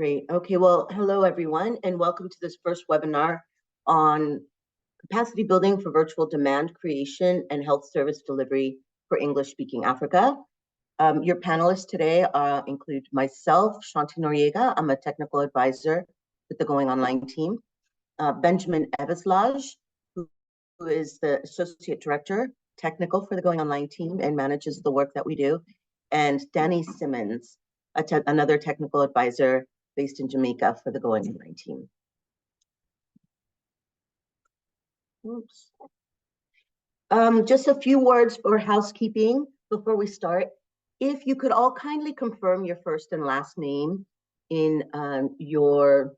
Great. Okay, well, hello everyone, and welcome to this first webinar on capacity building for virtual demand creation and health service delivery for English-speaking Africa. Your panelists today include myself, Shanti Noriega. I'm a technical advisor with the Going Online team. Benjamin Ebeslage, who is the Associate Director, Technical for the Going Online team and manages the work that we do. And Danny Simmons, another technical advisor based in Jamaica for the Going Online team. Oops. Just a few words for housekeeping before we start. If you could all kindly confirm your first and last name in your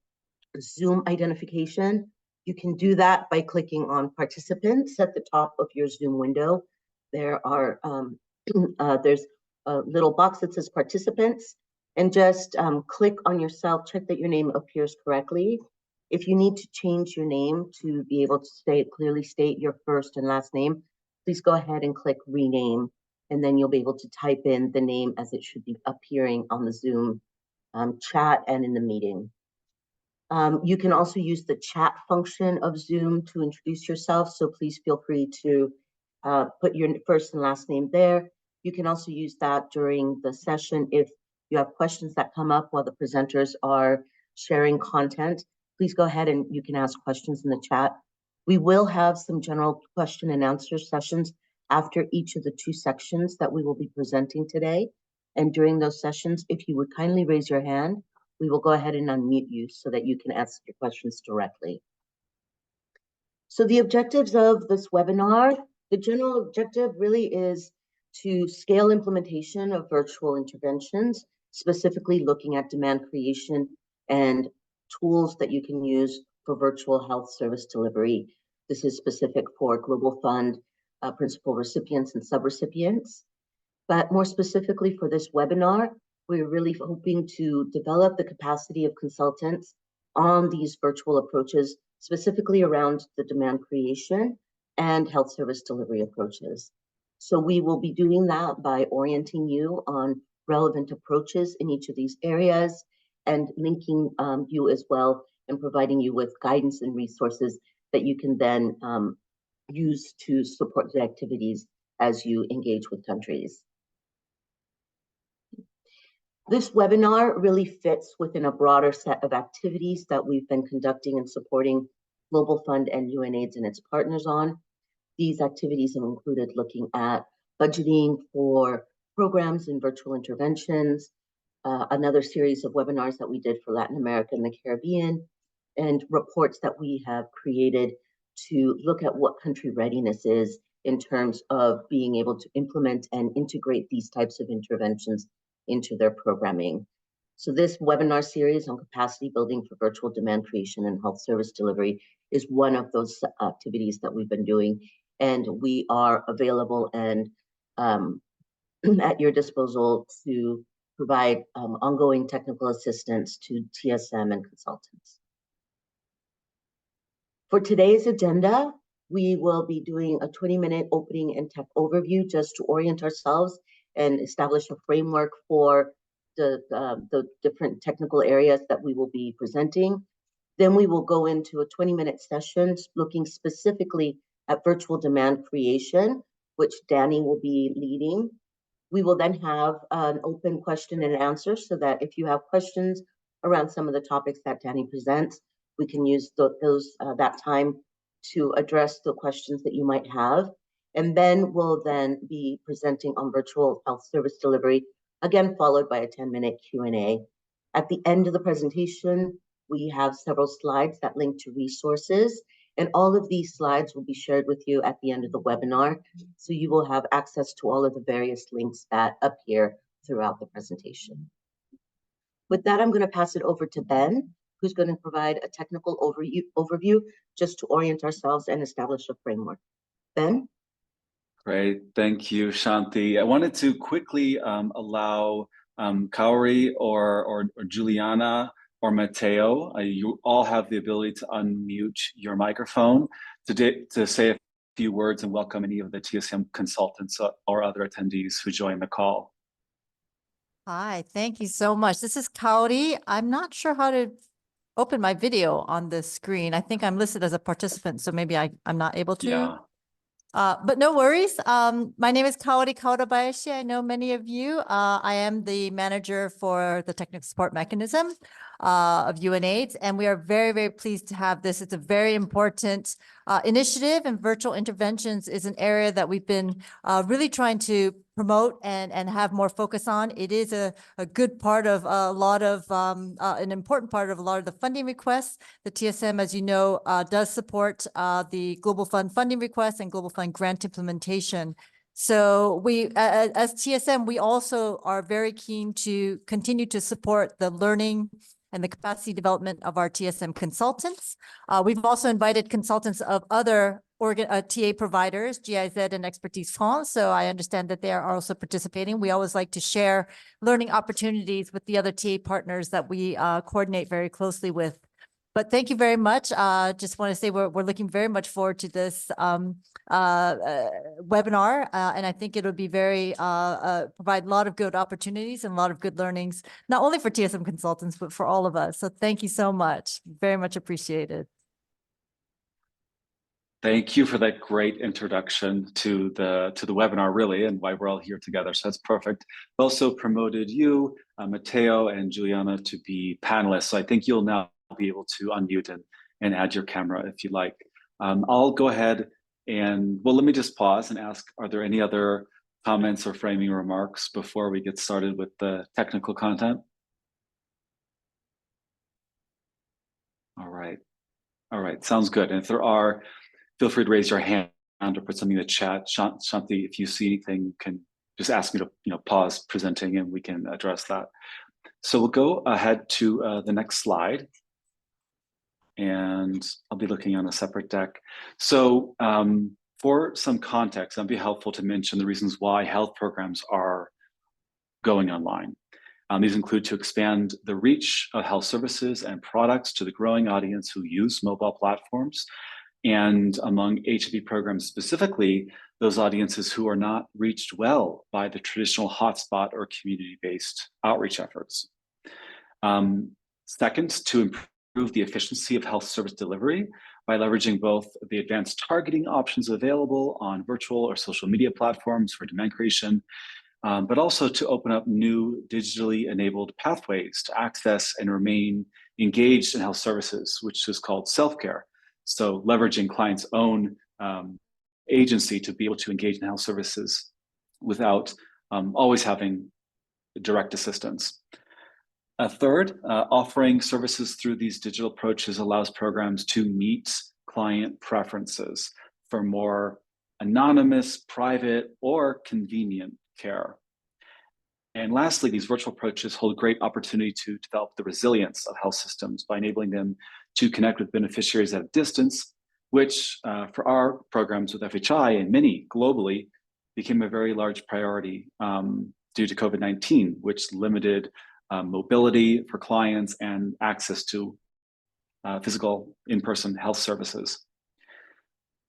Zoom identification, you can do that by clicking on participants at the top of your Zoom window. There are there's a little box that says participants, and just click on yourself, check that your name appears correctly. If you need to change your name to be able to clearly state your first and last name, please go ahead and click rename, and then you'll be able to type in the name as it should be appearing on the Zoom chat and in the meeting. You can also use the chat function of Zoom to introduce yourself, so please feel free to put your first and last name there. You can also use that during the session if you have questions that come up while the presenters are sharing content. Please go ahead and you can ask questions in the chat. We will have some general question and answer sessions after each of the two sections that we will be presenting today. And during those sessions, if you would kindly raise your hand, we will go ahead and unmute you so that you can ask your questions directly. So the objectives of this webinar, the general objective really is to scale implementation of virtual interventions, specifically looking at demand creation and tools that you can use for virtual health service delivery. This is specific for Global Fund principal recipients and subrecipients. But more specifically for this webinar, we're really hoping to develop the capacity of consultants on these virtual approaches, specifically around the demand creation and health service delivery approaches. So we will be doing that by orienting you on relevant approaches in each of these areas and linking you as well and providing you with guidance and resources that you can then use to support the activities as you engage with countries. This webinar really fits within a broader set of activities that we've been conducting and supporting Global Fund and UNAIDS and its partners on. These activities have included looking at budgeting for programs and virtual interventions, another series of webinars that we did for Latin America and the Caribbean, and reports that we have created to look at what country readiness is in terms of being able to implement and integrate these types of interventions into their programming. So this webinar series on capacity building for virtual demand creation and health service delivery is one of those activities that we've been doing, and we are available and at your disposal to provide ongoing technical assistance to TSM and consultants. For today's agenda, we will be doing a 20-minute opening and tech overview just to orient ourselves and establish a framework for the different technical areas that we will be presenting. Then we will go into a 20-minute session looking specifically at virtual demand creation, which Danny will be leading. We will then have an open question and answer so that if you have questions around some of the topics that Danny presents, we can use that time to address the questions that you might have. And then we'll then be presenting on virtual health service delivery, again, followed by a 10-minute Q&A. At the end of the presentation, we have several slides that link to resources, and all of these slides will be shared with you at the end of the webinar. So you will have access to all of the various links that appear throughout the presentation. With that, I'm going to pass it over to Ben, who's going to provide a technical overview just to orient ourselves and establish a framework. Ben? Great, thank you, Shanti. I wanted to quickly allow Kaori or Juliana or Matteo, you all have the ability to unmute your microphone to say a few words and welcome any of the TSM consultants or other attendees who join the call. Hi, thank you so much. This is Kaori. I'm not sure how to open my video on this screen. I think I'm listed as a participant, so maybe I'm not able to. Yeah. But no worries. My name is Kaori Kaorabayashi. I know many of you. I am the manager for the technical support mechanism of UNAIDS, and we are very, very pleased to have this. It's a very important initiative, and virtual interventions is an area that we've been really trying to promote and have more focus on. It is a good part of a lot of, an important part of a lot of the funding requests. The TSM, as you know, does support the Global Fund funding requests and Global Fund grant implementation. So we, as TSM, we also are very keen to continue to support the learning and the capacity development of our TSM consultants. We've also invited consultants of other TA providers, GIZ and Expertise France. So I understand that they are also participating. We always like to share learning opportunities with the other TA partners that we coordinate very closely with. But thank you very much. Just want to say we're looking very much forward to this webinar, and I think it'll be very provide a lot of good opportunities and a lot of good learnings, not only for TSM consultants, but for all of us. So thank you so much. Very much appreciated. Thank you for that great introduction to the webinar, really, and why we're all here together. So that's perfect. Also promoted you, Matteo and Juliana, to be panelists. So I think you'll now be able to unmute and add your camera if you like. I'll go ahead and, well, let me just pause and ask, are there any other comments or framing remarks before we get started with the technical content? All right, sounds good. And if there are, feel free to raise your hand or put something in the chat. Shanti, if you see anything, you can just ask me to pause presenting and we can address that. So we'll go ahead to the next slide. And I'll be looking on a separate deck. So for some context, it'd be helpful to mention the reasons why health programs are going online. These include to expand the reach of health services and products to the growing audience who use mobile platforms. And among HIV programs specifically, those audiences who are not reached well by the traditional hotspot or community-based outreach efforts. Second, to improve the efficiency of health service delivery by leveraging both the advanced targeting options available on virtual or social media platforms for demand creation, but also to open up new digitally enabled pathways to access and remain engaged in health services, which is called self-care. So leveraging clients' own agency to be able to engage in health services without always having direct assistance. Third, offering services through these digital approaches allows programs to meet client preferences for more anonymous, private, or convenient care. And lastly, these virtual approaches hold great opportunity to develop the resilience of health systems by enabling them to connect with beneficiaries at a distance, which for our programs with FHI and many globally became a very large priority due to COVID-19, which limited mobility for clients and access to physical in-person health services.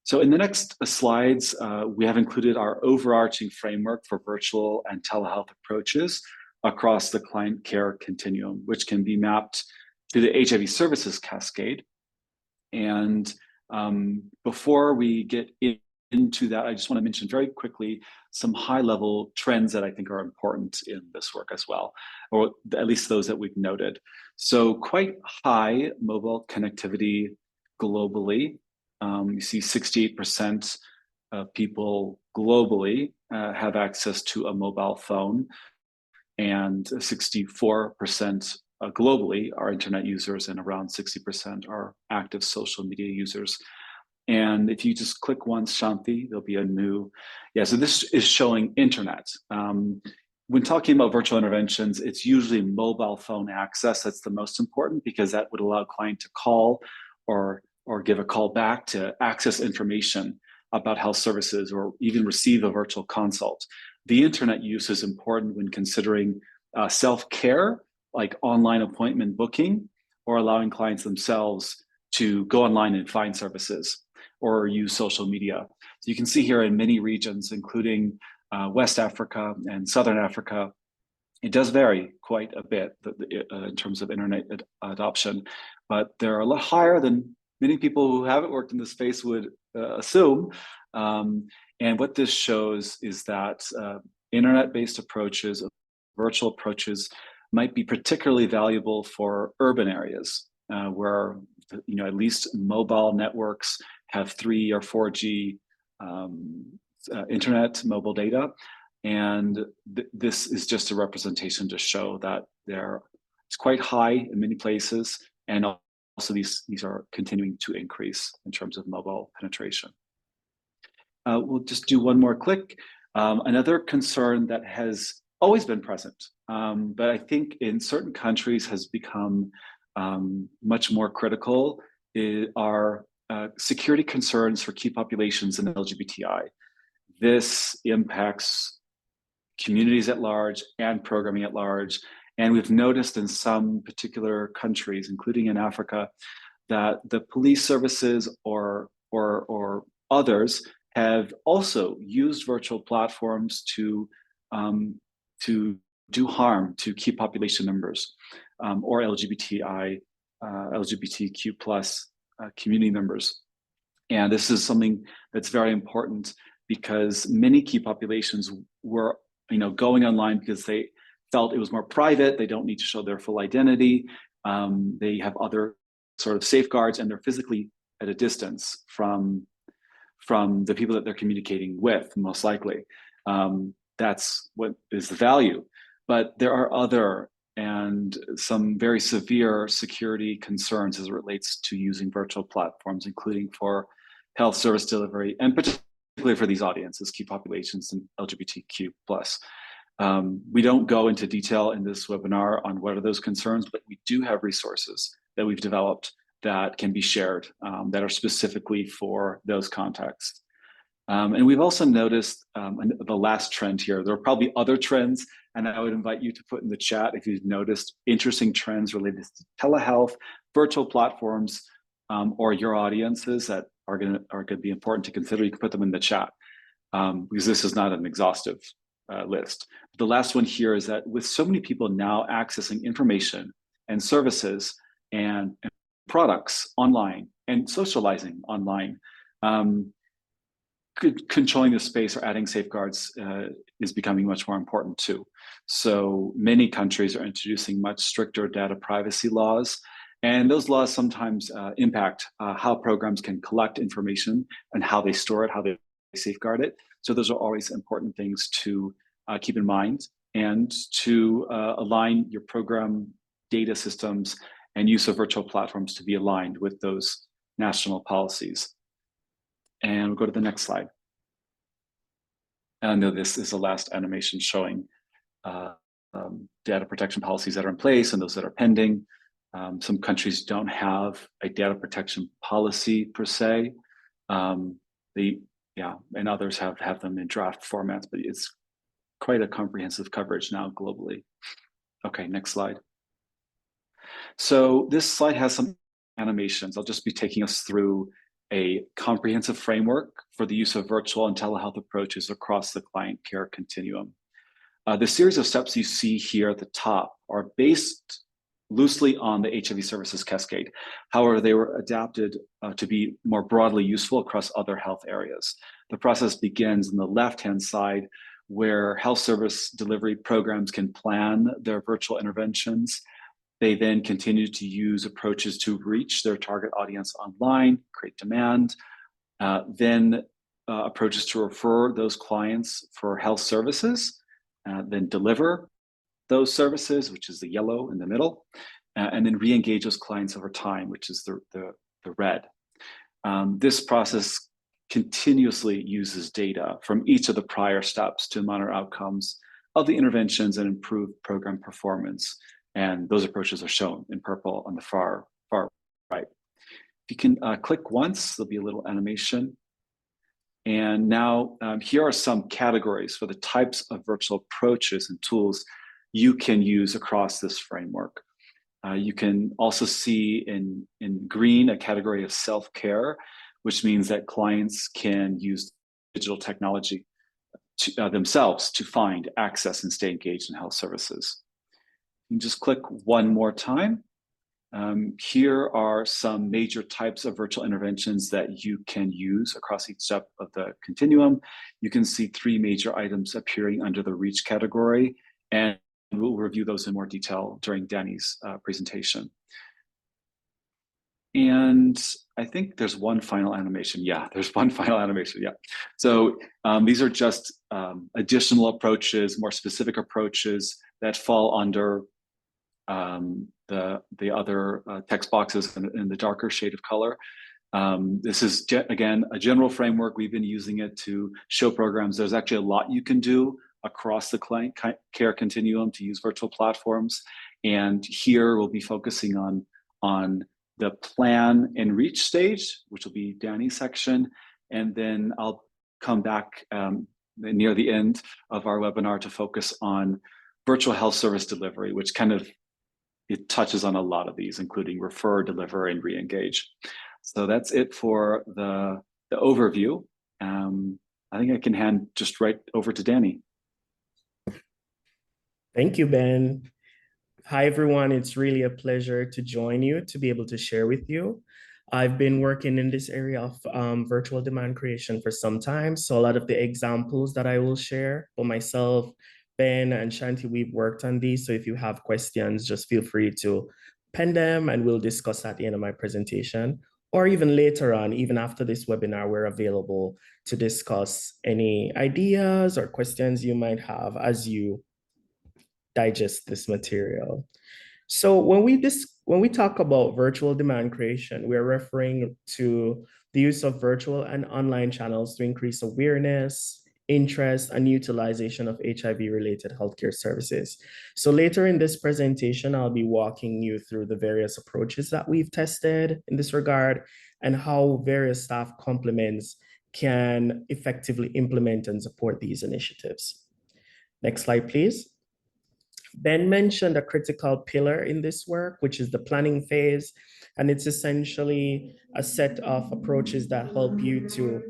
So in the next slides, we have included our overarching framework for virtual and telehealth approaches across the client care continuum, which can be mapped to the HIV services cascade. And before we get into that, I just want to mention very quickly some high-level trends that I think are important in this work as well, or at least those that we've noted. So quite high mobile connectivity globally. You see 68% of people globally have access to a mobile phone, and 64% globally are internet users, and around 60% are active social media users. And if you just click once, Shanti, there'll be a new, so this is showing internet. When talking about virtual interventions, it's usually mobile phone access that's the most important, because that would allow a client to call or give a call back to access information about health services or even receive a virtual consult. The internet use is important when considering self-care, like online appointment booking, or allowing clients themselves to go online and find services or use social media. So you can see here in many regions, including West Africa and Southern Africa, It does vary quite a bit in terms of internet adoption, but they're a lot higher than many people who haven't worked in the space would assume. And what this shows is that internet-based approaches, virtual approaches, might be particularly valuable for urban areas where at least mobile networks have 3 or 4G internet, mobile data. And this is just a representation to show that it's quite high in many places, and also these are continuing to increase in terms of mobile penetration. We'll just do one more click. Another concern that has always been present, but I think in certain countries has become much more critical, are security concerns for key populations in LGBTI. This impacts communities at large and programming at large. And we've noticed in some particular countries, including in Africa, that the police services or others have also used virtual platforms to do harm to key population members or LGBTQ plus community members. And this is something that's very important because many key populations were going online because they felt it was more private. They don't need to show their full identity. They have other sort of safeguards, and they're physically at a distance from the people that they're communicating with, most likely. That's what is the value. But there are other and some very severe security concerns as it relates to using virtual platforms, including for health service delivery, and particularly for these audiences, key populations and LGBTQ+. We don't go into detail in this webinar on what are those concerns, but we do have resources that we've developed that can be shared that are specifically for those contexts. And we've also noticed the last trend here. There are probably other trends, and I would invite you to put in the chat if you've noticed interesting trends related to telehealth, virtual platforms, or your audiences that are going to be important to consider. You can put them in the chat because this is not an exhaustive list. The last one here is that with so many people now accessing information and services and products online and socializing online, controlling the space or adding safeguards is becoming much more important too. So many countries are introducing much stricter data privacy laws, and those laws sometimes impact how programs can collect information and how they store it, how they safeguard it. So those are always important things to keep in mind, and to align your program data systems and use of virtual platforms to be aligned with those national policies. And we'll go to the next slide. And I know this is the last animation showing data protection policies that are in place and those that are pending. Some countries don't have a data protection policy per se. And others have them in draft formats, but it's quite a comprehensive coverage now globally. Okay, next slide. So this slide has some animations. I'll just be taking us through a comprehensive framework for the use of virtual and telehealth approaches across the client care continuum. The series of steps you see here at the top are based loosely on the HIV services cascade. However, they were adapted to be more broadly useful across other health areas. The process begins on the left-hand side, where health service delivery programs can plan their virtual interventions. They then continue to use approaches to reach their target audience online, create demand, then approaches to refer those clients for health services, then deliver those services, which is the yellow in the middle, and then re-engage those clients over time, which is the red. This process continuously uses data from each of the prior steps to monitor outcomes of the interventions and improve program performance. And those approaches are shown in purple on the far right. If you can click once, there'll be a little animation. And now here are some categories for the types of virtual approaches and tools you can use across this framework. You can also see in green a category of self-care, which means that clients can use digital technology themselves to find, access, and stay engaged in health services. You can just click one more time. Here are some major types of virtual interventions that you can use across each step of the continuum. You can see 3 major items appearing under the reach category, and we'll review those in more detail during Danny's presentation. And I think there's one final animation. Yeah, there's one final animation. Yeah. So these are just additional approaches, more specific approaches that fall under the other text boxes in the darker shade of color. This is, again, a general framework. We've been using it to show programs. There's actually a lot you can do across the client care continuum to use virtual platforms. And here we'll be focusing on the plan and reach stage, which will be Danny's section. And then I'll come back near the end of our webinar to focus on virtual health service delivery, which it touches on a lot of these, including refer, deliver, and re-engage. So that's it for the overview. I think I can hand just right over to Danny. Thank you, Ben. Hi, everyone. It's really a pleasure to join you, to be able to share with you. I've been working in this area of virtual demand creation for some time. So a lot of the examples that I will share for myself, Ben and Shanti, we've worked on these. So if you have questions, just feel free to pen them and we'll discuss at the end of my presentation. Or even later on, even after this webinar, we're available to discuss any ideas or questions you might have as you digest this material. So when we talk about virtual demand creation, we're referring to the use of virtual and online channels to increase awareness, interest, and utilization of HIV-related healthcare services. So later in this presentation, I'll be walking you through the various approaches that we've tested in this regard and how various staff complements can effectively implement and support these initiatives. Next slide, please. Ben mentioned a critical pillar in this work, which is the planning phase. And it's essentially a set of approaches that help you to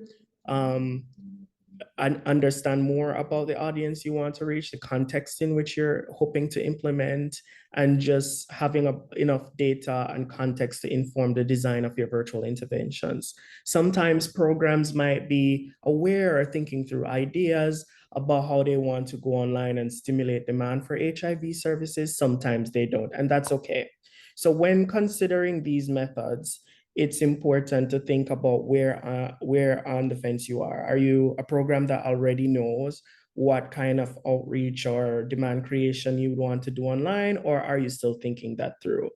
understand more about the audience you want to reach, the context in which you're hoping to implement, and just having enough data and context to inform the design of your virtual interventions. Sometimes programs might be aware or thinking through ideas about how they want to go online and stimulate demand for HIV services. Sometimes they don't, and that's okay. So when considering these methods, it's important to think about where on the fence you are. Are you a program that already knows what kind of outreach or demand creation you want to do online, or are you still thinking that through?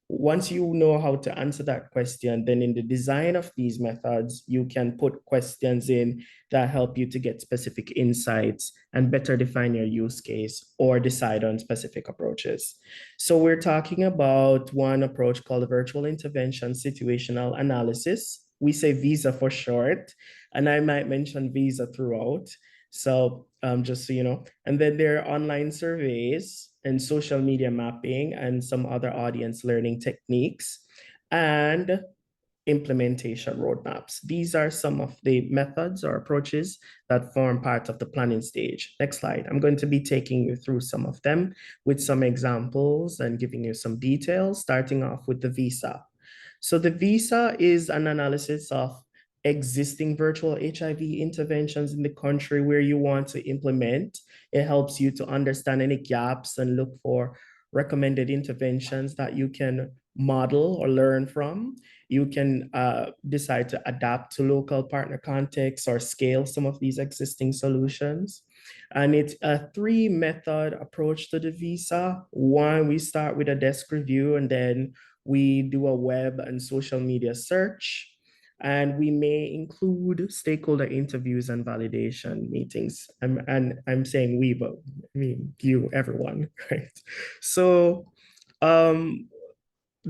Once you know how to answer that question, then in the design of these methods, you can put questions in that help you to get specific insights and better define your use case or decide on specific approaches. So we're talking about one approach called the virtual intervention situational analysis. We say VISA for short, and I might mention VISA throughout. So just so you know, and then there are online surveys and social media mapping and some other audience learning techniques and implementation roadmaps. These are some of the methods or approaches that form part of the planning stage. Next slide. I'm going to be taking you through some of them with some examples and giving you some details, starting off with the VISA. So the VISA is an analysis of existing virtual HIV interventions in the country where you want to implement. It helps you to understand any gaps and look for recommended interventions that you can model or learn from. You can decide to adapt to local partner contexts or scale some of these existing solutions. And it's a 3-method approach to the VISA. One, we start with a desk review, and then we do a web and social media search. And we may include stakeholder interviews and validation meetings. And I'm saying we, but I mean you, everyone, right? So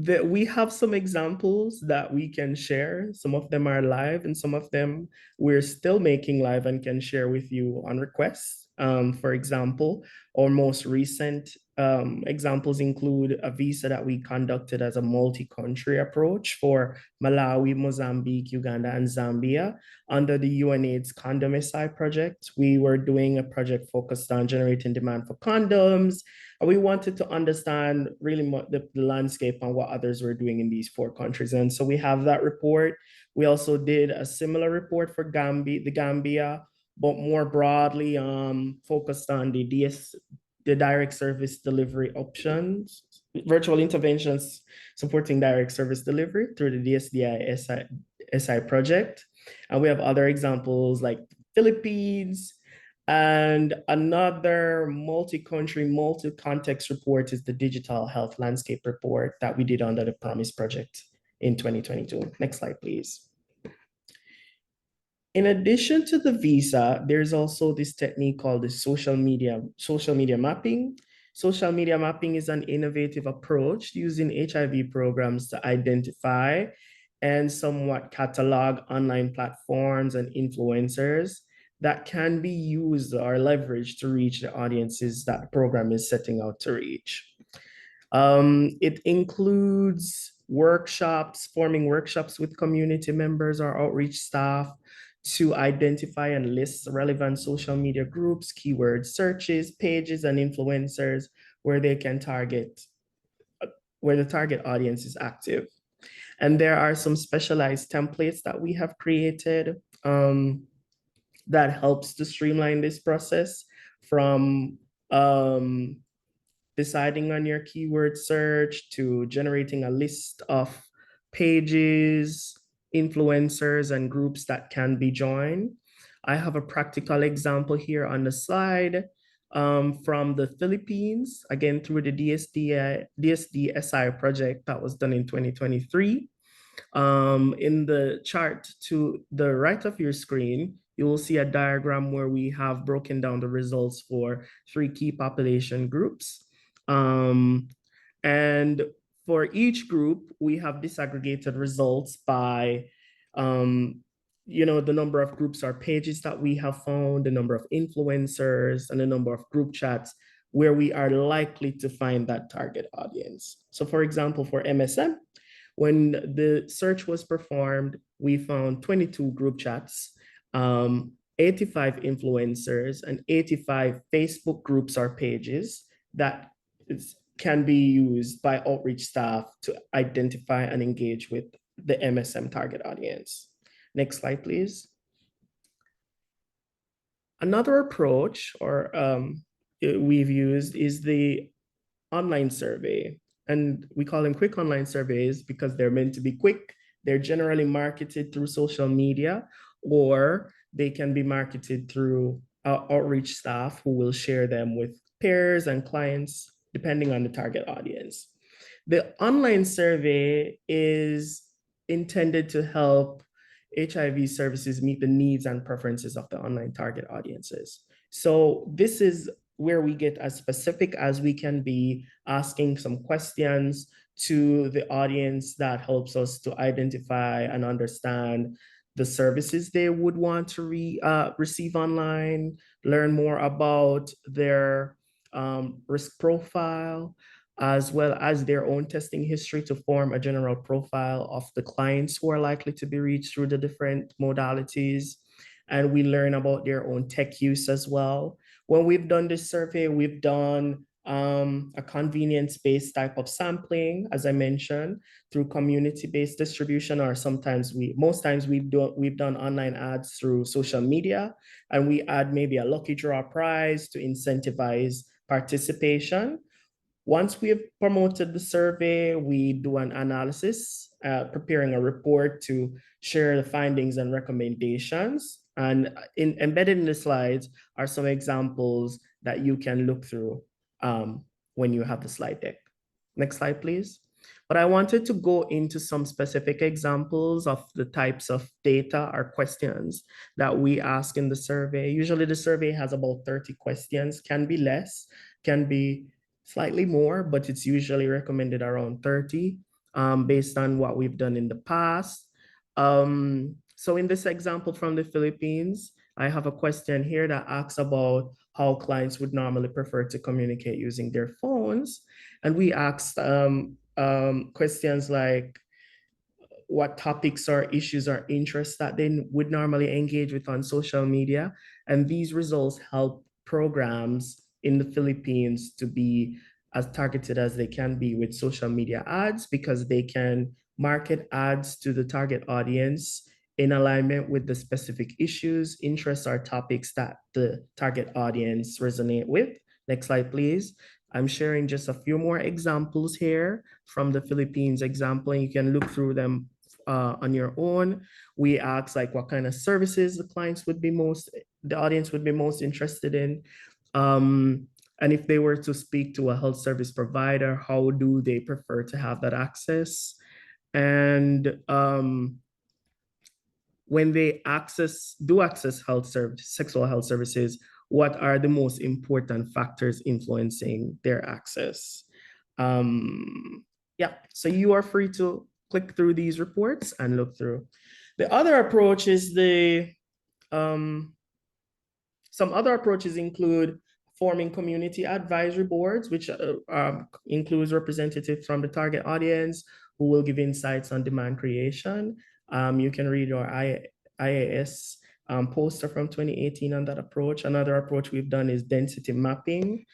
we have some examples that we can share. Some of them are live and some of them we're still making live and can share with you on request. For example, our most recent examples include a visa that we conducted as a multi-country approach for Malawi, Mozambique, Uganda, and Zambia under the UNAIDS Condom SI project. We were doing a project focused on generating demand for condoms. And we wanted to understand really the landscape and what others were doing in these 4 countries. And so we have that report. We also did a similar report for Gambia, but more broadly focused on the direct service delivery options, virtual interventions supporting direct service delivery through the DSDI SI project. And we have other examples like Philippines, and another multi-country, multi-context report is the Digital Health Landscape Report that we did under the Promise Project in 2022. Next slide, please. In addition to the visa, there's also this technique called the social media mapping. Social media mapping is an innovative approach using HIV programs to identify and somewhat catalog online platforms and influencers that can be used or leveraged to reach the audiences that the program is setting out to reach. It includes workshops, forming workshops with community members or outreach staff to identify and list relevant social media groups, keyword searches, pages, and influencers where they can target, where the target audience is active. And there are some specialized templates that we have created that helps to streamline this process from deciding on your keyword search to generating a list of pages, influencers, and groups that can be joined. I have a practical example here on the slide from the Philippines, again, through the DSD-SI project that was done in 2023. In the chart to the right of your screen, you will see a diagram where we have broken down the results for 3 key population groups. And for each group, we have disaggregated results by, the number of groups or pages that we have found, the number of influencers, and the number of group chats where we are likely to find that target audience. So for example, for MSM, when the search was performed, we found 22 group chats, 85 influencers, and 85 Facebook groups or pages that can be used by outreach staff to identify and engage with the MSM target audience. Next slide, please. Another approach we've used is the online survey. And we call them quick online surveys because they're meant to be quick. They're generally marketed through social media, or they can be marketed through outreach staff who will share them with peers and clients, depending on the target audience. The online survey is intended to help HIV services meet the needs and preferences of the online target audiences. So this is where we get as specific as we can be, asking some questions to the audience that helps us to identify and understand the services they would want to receive online, learn more about their risk profile, as well as their own testing history to form a general profile of the clients who are likely to be reached through the different modalities. And we learn about their own tech use as well. When we've done this survey, we've done a convenience-based type of sampling, as I mentioned, through community-based distribution, or most times we've done online ads through social media, and we add maybe a lucky draw prize to incentivize participation. Once we have promoted the survey, we do an analysis, preparing a report to share the findings and recommendations. And embedded in the slides are some examples that you can look through when you have the slide deck. Next slide, please. But I wanted to go into some specific examples of the types of data or questions that we ask in the survey. Usually the survey has about 30 questions, can be less, can be slightly more, but it's usually recommended around 30 based on what we've done in the past. So in this example from the Philippines, I have a question here that asks about how clients would normally prefer to communicate using their phones. And we asked questions like what topics or issues or interests that they would normally engage with on social media. And these results help programs in the Philippines to be as targeted as they can be with social media ads, because they can market ads to the target audience in alignment with the specific issues, interests, or topics that the target audience resonate with. Next slide, please. I'm sharing just a few more examples here from the Philippines example, and you can look through them on your own. We asked like what kind of services the audience would be most interested in. And if they were to speak to a health service provider, how do they prefer to have that access? And when they access sexual health services, what are the most important factors influencing their access? Yeah, so you are free to click through these reports and look through. The other approach is some other approaches include forming community advisory boards, which includes representatives from the target audience who will give insights on demand creation. You can read our IAS poster from 2018 on that approach. Another approach we've done is density mapping,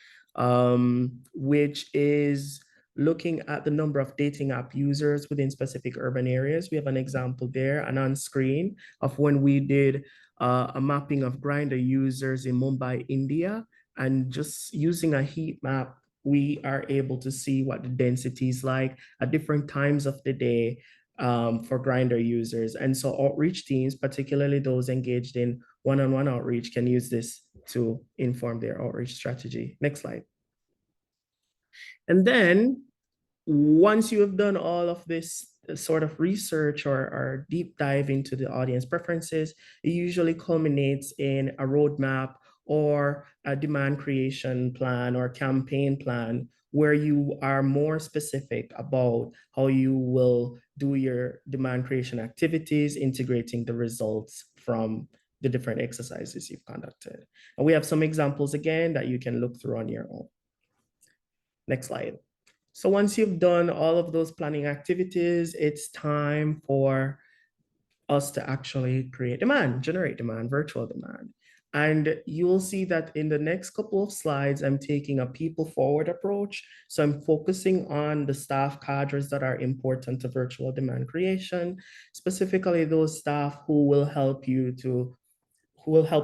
which is looking at the number of dating app users within specific urban areas. We have an example there and on screen of when we did a mapping of Grindr users in Mumbai, India, and just using a heat map, we are able to see what the density is like at different times of the day for Grindr users. And so outreach teams, particularly those engaged in one-on-one outreach, can use this to inform their outreach strategy. Next slide. And then once you have done all of this sort of research or deep dive into the audience preferences, it usually culminates in a roadmap or a demand creation plan or campaign plan where you are more specific about how you will do your demand creation activities, integrating the results from the different exercises you've conducted. And we have some examples again that you can look through on your own. Next slide. So once you've done all of those planning activities, it's time for us to actually create demand, generate demand, virtual demand. And you'll see that in the next couple of slides, I'm taking a people forward approach. So I'm focusing on the staff cadres that are important to virtual demand creation, specifically those staff who will help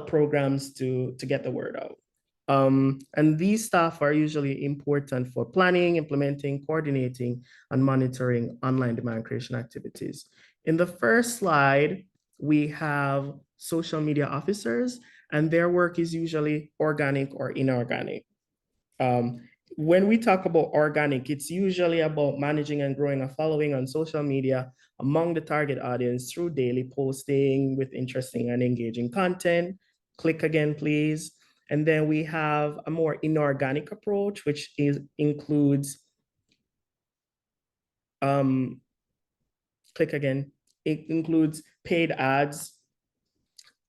programs to get the word out. And these staff are usually important for planning, implementing, coordinating, and monitoring online demand creation activities. In the first slide, we have social media officers, and their work is usually organic or inorganic. When we talk about organic, it's usually about managing and growing a following on social media among the target audience through daily posting with interesting and engaging content. Click again, please. And then we have a more inorganic approach, which includes, click again. It includes paid ads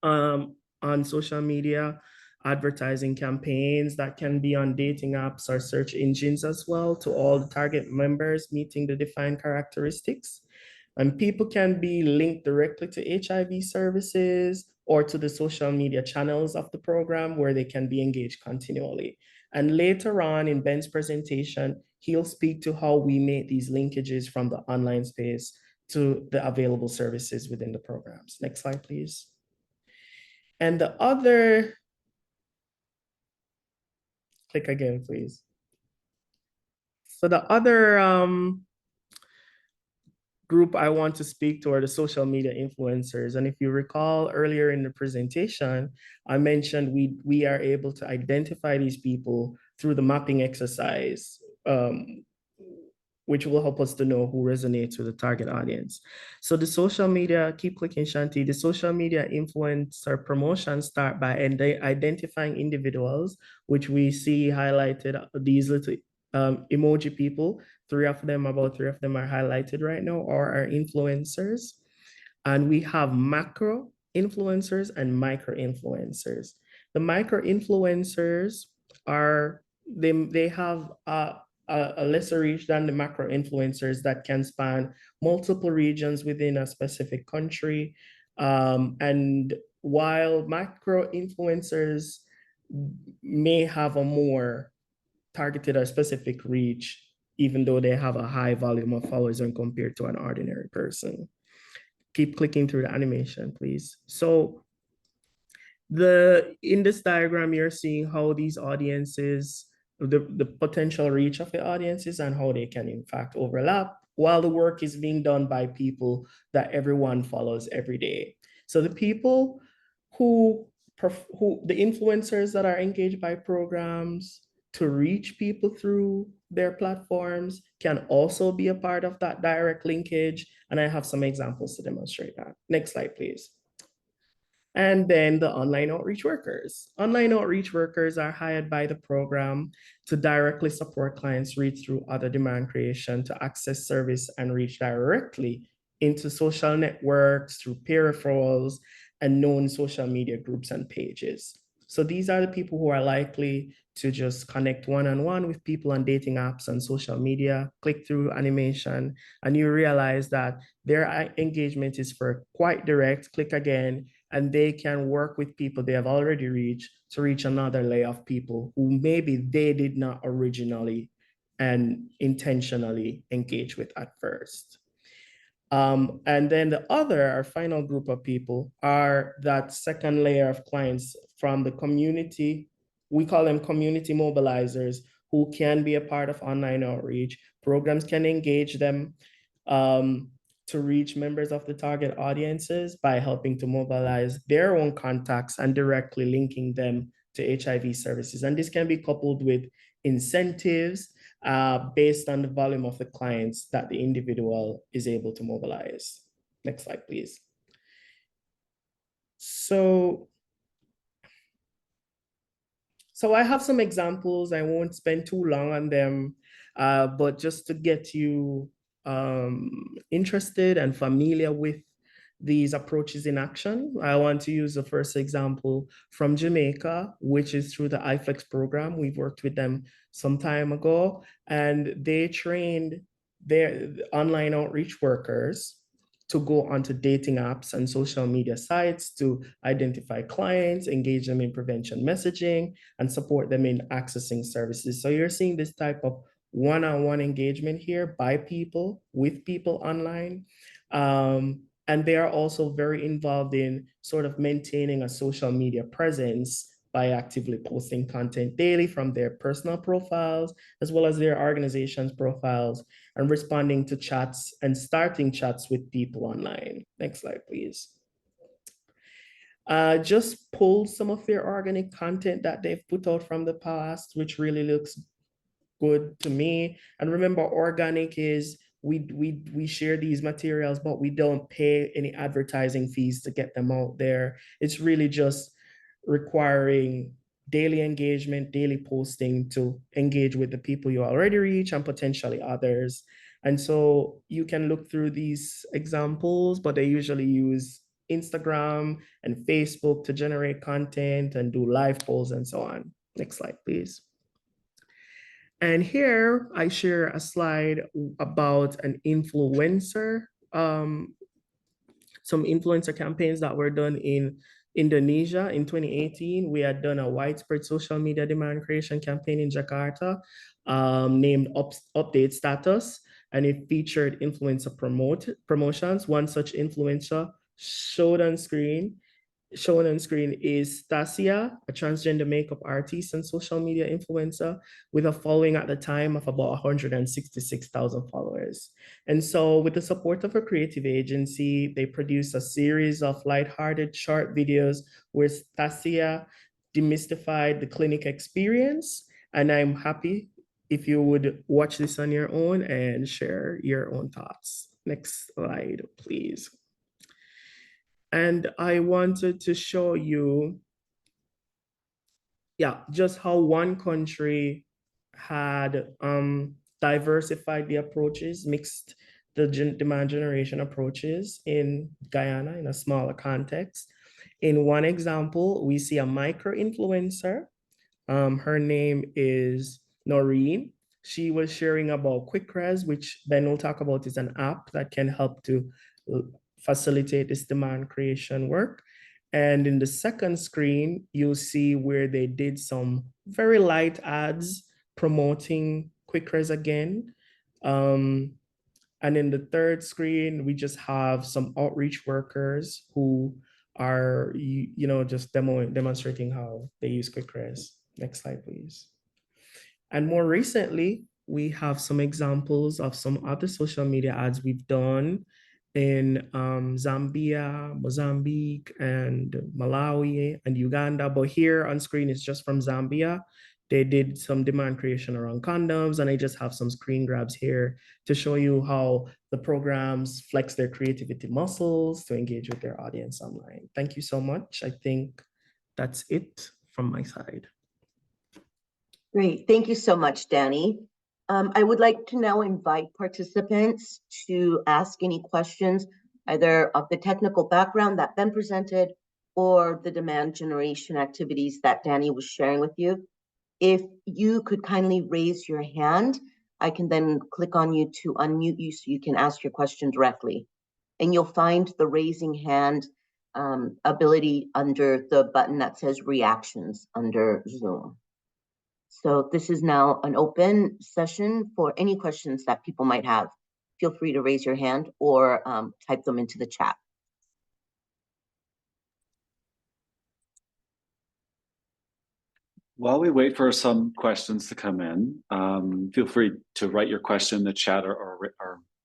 on social media, advertising campaigns that can be on dating apps or search engines as well to all the target members meeting the defined characteristics. And people can be linked directly to HIV services or to the social media channels of the program where they can be engaged continually. And later on in Ben's presentation, he'll speak to how we make these linkages from the online space to the available services within the programs. Next slide, please. And the other, click again, please. So the other group I want to speak to are the social media influencers. And if you recall earlier in the presentation, I mentioned we are able to identify these people through the mapping exercise, which will help us to know who resonates with the target audience. So the social media, keep clicking Shanti, the social media influencer promotions start by identifying individuals, which we see highlighted, these little emoji people. About three of them are highlighted right now, or are influencers. And we have macro influencers and micro influencers. The micro-influencers they have a lesser reach than the macro-influencers that can span multiple regions within a specific country. And while macro-influencers may have a more targeted or specific reach, even though they have a high volume of followers when compared to an ordinary person. Keep clicking through the animation, please. So in this diagram, you're seeing how these audiences, the potential reach of the audiences and how they can in fact overlap while the work is being done by people that everyone follows every day. So the people the influencers that are engaged by programs to reach people through their platforms can also be a part of that direct linkage. And I have some examples to demonstrate that. Next slide, please. And then the online outreach workers. Online outreach workers are hired by the program to directly support clients reach through other demand creation to access service and reach directly into social networks through peer referrals and known social media groups and pages. So these are the people who are likely to just connect one-on-one with people on dating apps and social media, click through animation, and you realize that their engagement is for quite direct, click again, and they can work with people they have already reached to reach another layer of people who maybe they did not originally and intentionally engage with at first. And then our final group of people are that second layer of clients from the community. We call them community mobilizers who can be a part of online outreach. Programs can engage them to reach members of the target audiences by helping to mobilize their own contacts and directly linking them to HIV services. And this can be coupled with incentives based on the volume of the clients that the individual is able to mobilize. Next slide, please. So I have some examples. I won't spend too long on them, but just to get you interested and familiar with these approaches in action, I want to use the first example from Jamaica, which is through the iFlex program. We've worked with them some time ago, and they trained their online outreach workers to go onto dating apps and social media sites to identify clients, engage them in prevention messaging, and support them in accessing services. So you're seeing this type of one-on-one engagement here by people, with people online. And they are also very involved in sort of maintaining a social media presence by actively posting content daily from their personal profiles, as well as their organization's profiles, and responding to chats and starting chats with people online. Next slide, please. Just pull some of their organic content that they've put out from the past, which really looks good to me. And remember, organic is we share these materials, but we don't pay any advertising fees to get them out there. It's really just requiring daily engagement, daily posting to engage with the people you already reach and potentially others. And so you can look through these examples, but they usually use Instagram and Facebook to generate content and do live polls and so on. Next slide, please. And here I share a slide about an influencer, some influencer campaigns that were done in Indonesia in 2018. We had done a widespread social media demand creation campaign in Jakarta named Update Status, and it featured influencer promotions. One such influencer shown on screen is Stasia, a transgender makeup artist and social media influencer with a following at the time of about 166,000 followers. And so with the support of a creative agency, they produced a series of lighthearted short videos where Stasia demystified the clinic experience. And I'm happy if you would watch this on your own and share your own thoughts. Next slide, please. And I wanted to show you, just how one country had diversified the approaches, mixed the demand generation approaches in Guyana in a smaller context. In one example, we see a micro-influencer. Her name is Noreen. She was sharing about QuickRes, which Ben will talk about, is an app that can help to facilitate this demand creation work. And in the second screen, you'll see where they did some very light ads promoting QuickRes again. And in the third screen, we just have some outreach workers who are, just demonstrating how they use QuickRes. Next slide, please. And more recently, we have some examples of some other social media ads we've done in Zambia, Mozambique, and Malawi and Uganda. But here on screen, it's just from Zambia. They did some demand creation around condoms, and I just have some screen grabs here to show you how the programs flex their creativity muscles to engage with their audience online. Thank you so much. I think that's it from my side. Great, thank you so much, Danny. I would like to now invite participants to ask any questions, either of the technical background that Ben presented or the demand generation activities that Danny was sharing with you. If you could kindly raise your hand, I can then click on you to unmute you so you can ask your question directly. And you'll find the raising hand ability under the button that says reactions under Zoom. So this is now an open session for any questions that people might have. Feel free to raise your hand or type them into the chat. While we wait for some questions to come in, feel free to write your question in the chat or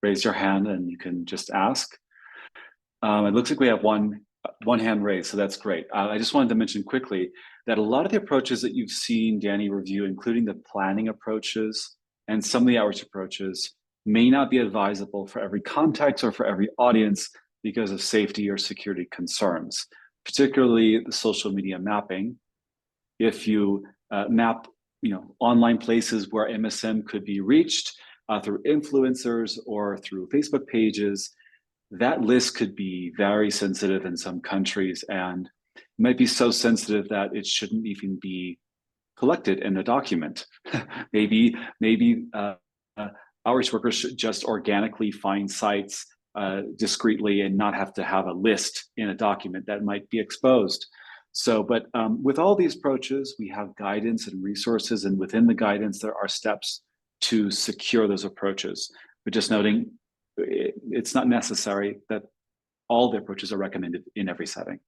raise your hand and you can just ask. It looks like we have one hand raised, so that's great. I just wanted to mention quickly that a lot of the approaches that you've seen Danny review, including the planning approaches and some of the outreach approaches, may not be advisable for every context or for every audience because of safety or security concerns, particularly the social media mapping. If you map online places where MSM could be reached through influencers or through Facebook pages, that list could be very sensitive in some countries and might be so sensitive that it shouldn't even be collected in a document. maybe outreach workers should just organically find sites discreetly and not have to have a list in a document that might be exposed. So, but with all these approaches, we have guidance and resources, and within the guidance, there are steps to secure those approaches. But just noting, it's not necessary that all the approaches are recommended in every setting.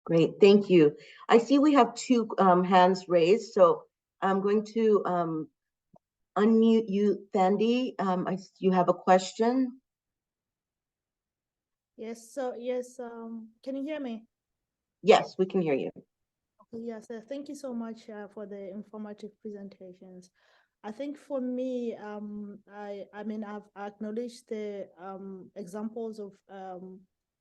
Great, thank you. I see we have two hands raised, so I'm going to unmute you, Thandi. You have a question? Yes, can you hear me? Yes, we can hear you. Yes, thank you so much for the informative presentations. I think for me, I've acknowledged the examples of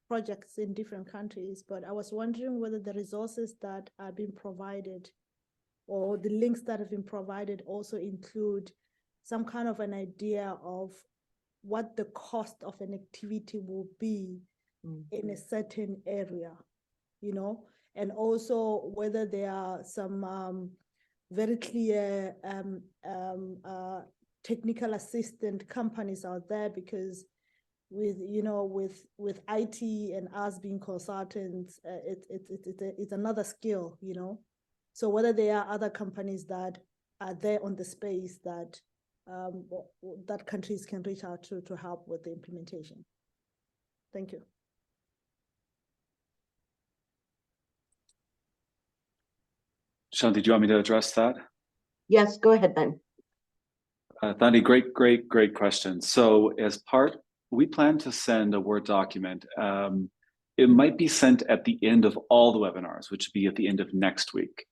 projects in different countries, but I was wondering whether the resources that are being provided or the links that have been provided also include some kind of an idea of what the cost of an activity will be in a certain area, and also whether there are some very clear technical assistant companies out there, because with IT and us being consultants, it's another skill, So whether there are other companies that are there on the space that that countries can reach out to help with the implementation. Thank you. Sean, did you want me to address that? Yes, go ahead, Ben. Thandi, great question. So as part, we plan to send a Word document. It might be sent at the end of all the webinars, which would be at the end of next week.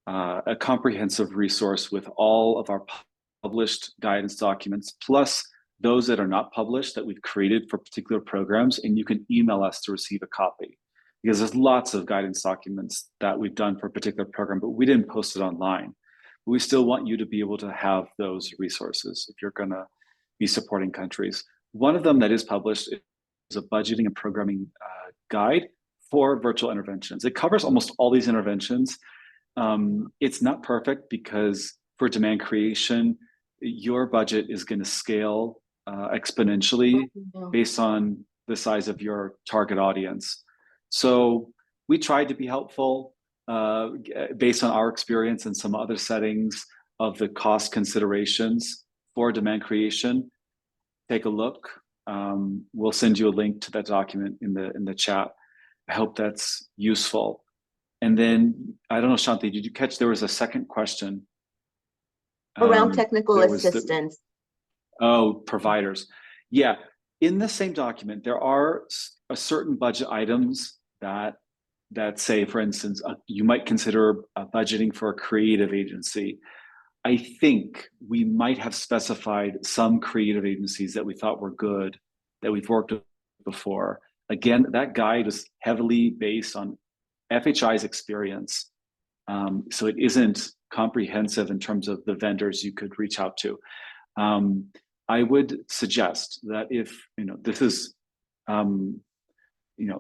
A comprehensive resource with all of our published guidance documents, plus those that are not published that we've created for particular programs, and you can email us to receive a copy. Because there's lots of guidance documents that we've done for a particular program, but we didn't post it online. We still want you to be able to have those resources if you're going to be supporting countries. One of them that is published is a budgeting and programming guide for virtual interventions. It covers almost all these interventions. It's not perfect because for demand creation, your budget is going to scale exponentially based on the size of your target audience. So we tried to be helpful based on our experience and some other settings of the cost considerations for demand creation. Take a look. We'll send you a link to that document in the chat. I hope that's useful. And then, I don't know, Shanti, did you catch there was a second question? Around technical assistance. Providers. Yeah, in the same document, there are a certain budget items that say, for instance, you might consider budgeting for a creative agency. I think we might have specified some creative agencies that we thought were good, that we've worked with before. Again, that guide is heavily based on FHI's experience. So it isn't comprehensive in terms of the vendors you could reach out to. I would suggest that if, this is,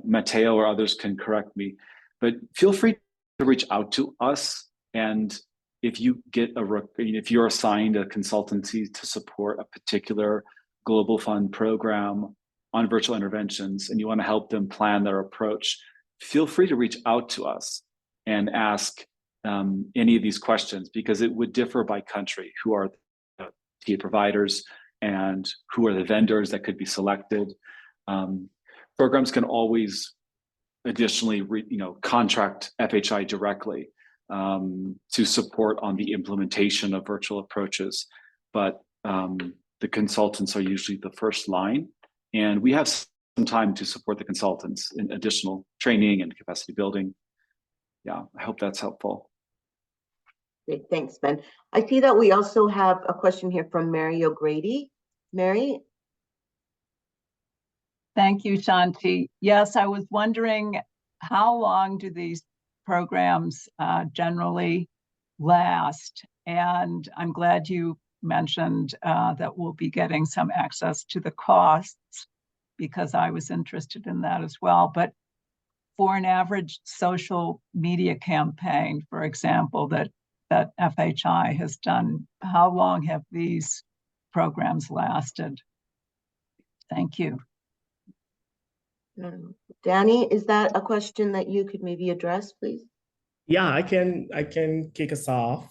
Matteo or others can correct me, but feel free to reach out to us. And if you get if you're assigned a consultancy to support a particular global fund program on virtual interventions and you want to help them plan their approach, feel free to reach out to us and ask any of these questions, because it would differ by country. Who are the TA providers and who are the vendors that could be selected? Programs can always additionally contract FHI directly to support on the implementation of virtual approaches, but the consultants are usually the first line, and we have some time to support the consultants in additional training and capacity building. Yeah, I hope that's helpful. Great, thanks, Ben. I see that we also have a question here from Mary O'Grady. Mary? Thank you, Shanti. Yes, I was wondering, how long do these programs generally last? And I'm glad you mentioned that we'll be getting some access to the costs, because I was interested in that as well. But for an average social media campaign, for example, that FHI has done, how long have these programs lasted? Thank you. Danny, is that a question that you could maybe address, please? Yeah, I can kick us off.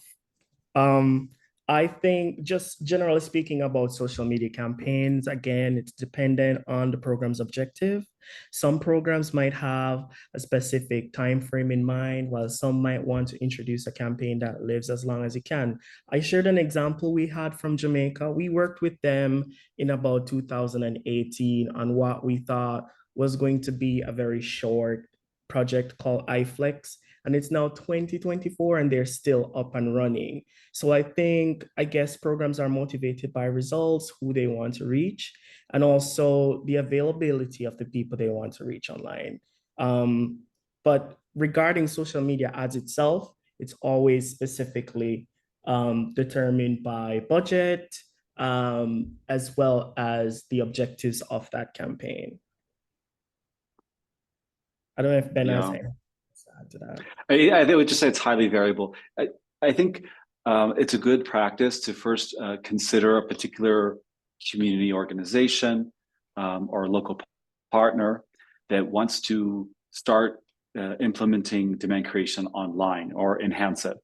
I think, just generally speaking about social media campaigns, again, it's dependent on the program's objective. Some programs might have a specific time frame in mind, while some might want to introduce a campaign that lives as long as it can. I shared an example we had from Jamaica. We worked with them in about 2018 on what we thought was going to be a very short project called iFlex. And it's now 2024 and they're still up and running. So I guess programs are motivated by results, who they want to reach, and also the availability of the people they want to reach online. But regarding social media ads itself, it's always specifically determined by budget, as well as the objectives of that campaign. I don't know if Ben has anything to add to that. I would just say it's highly variable. I think it's a good practice to first consider a particular community organization or local partner that wants to start implementing demand creation online or enhance it.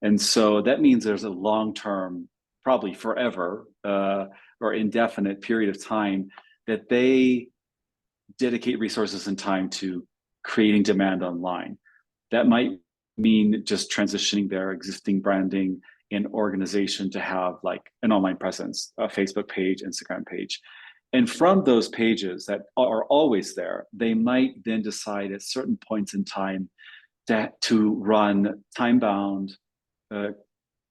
And so that means there's a long-term, probably forever or indefinite period of time that they dedicate resources and time to creating demand online. That might mean just transitioning their existing branding and organization to have like an online presence, a Facebook page, Instagram page. And from those pages that are always there, they might then decide at certain points in time to run time-bound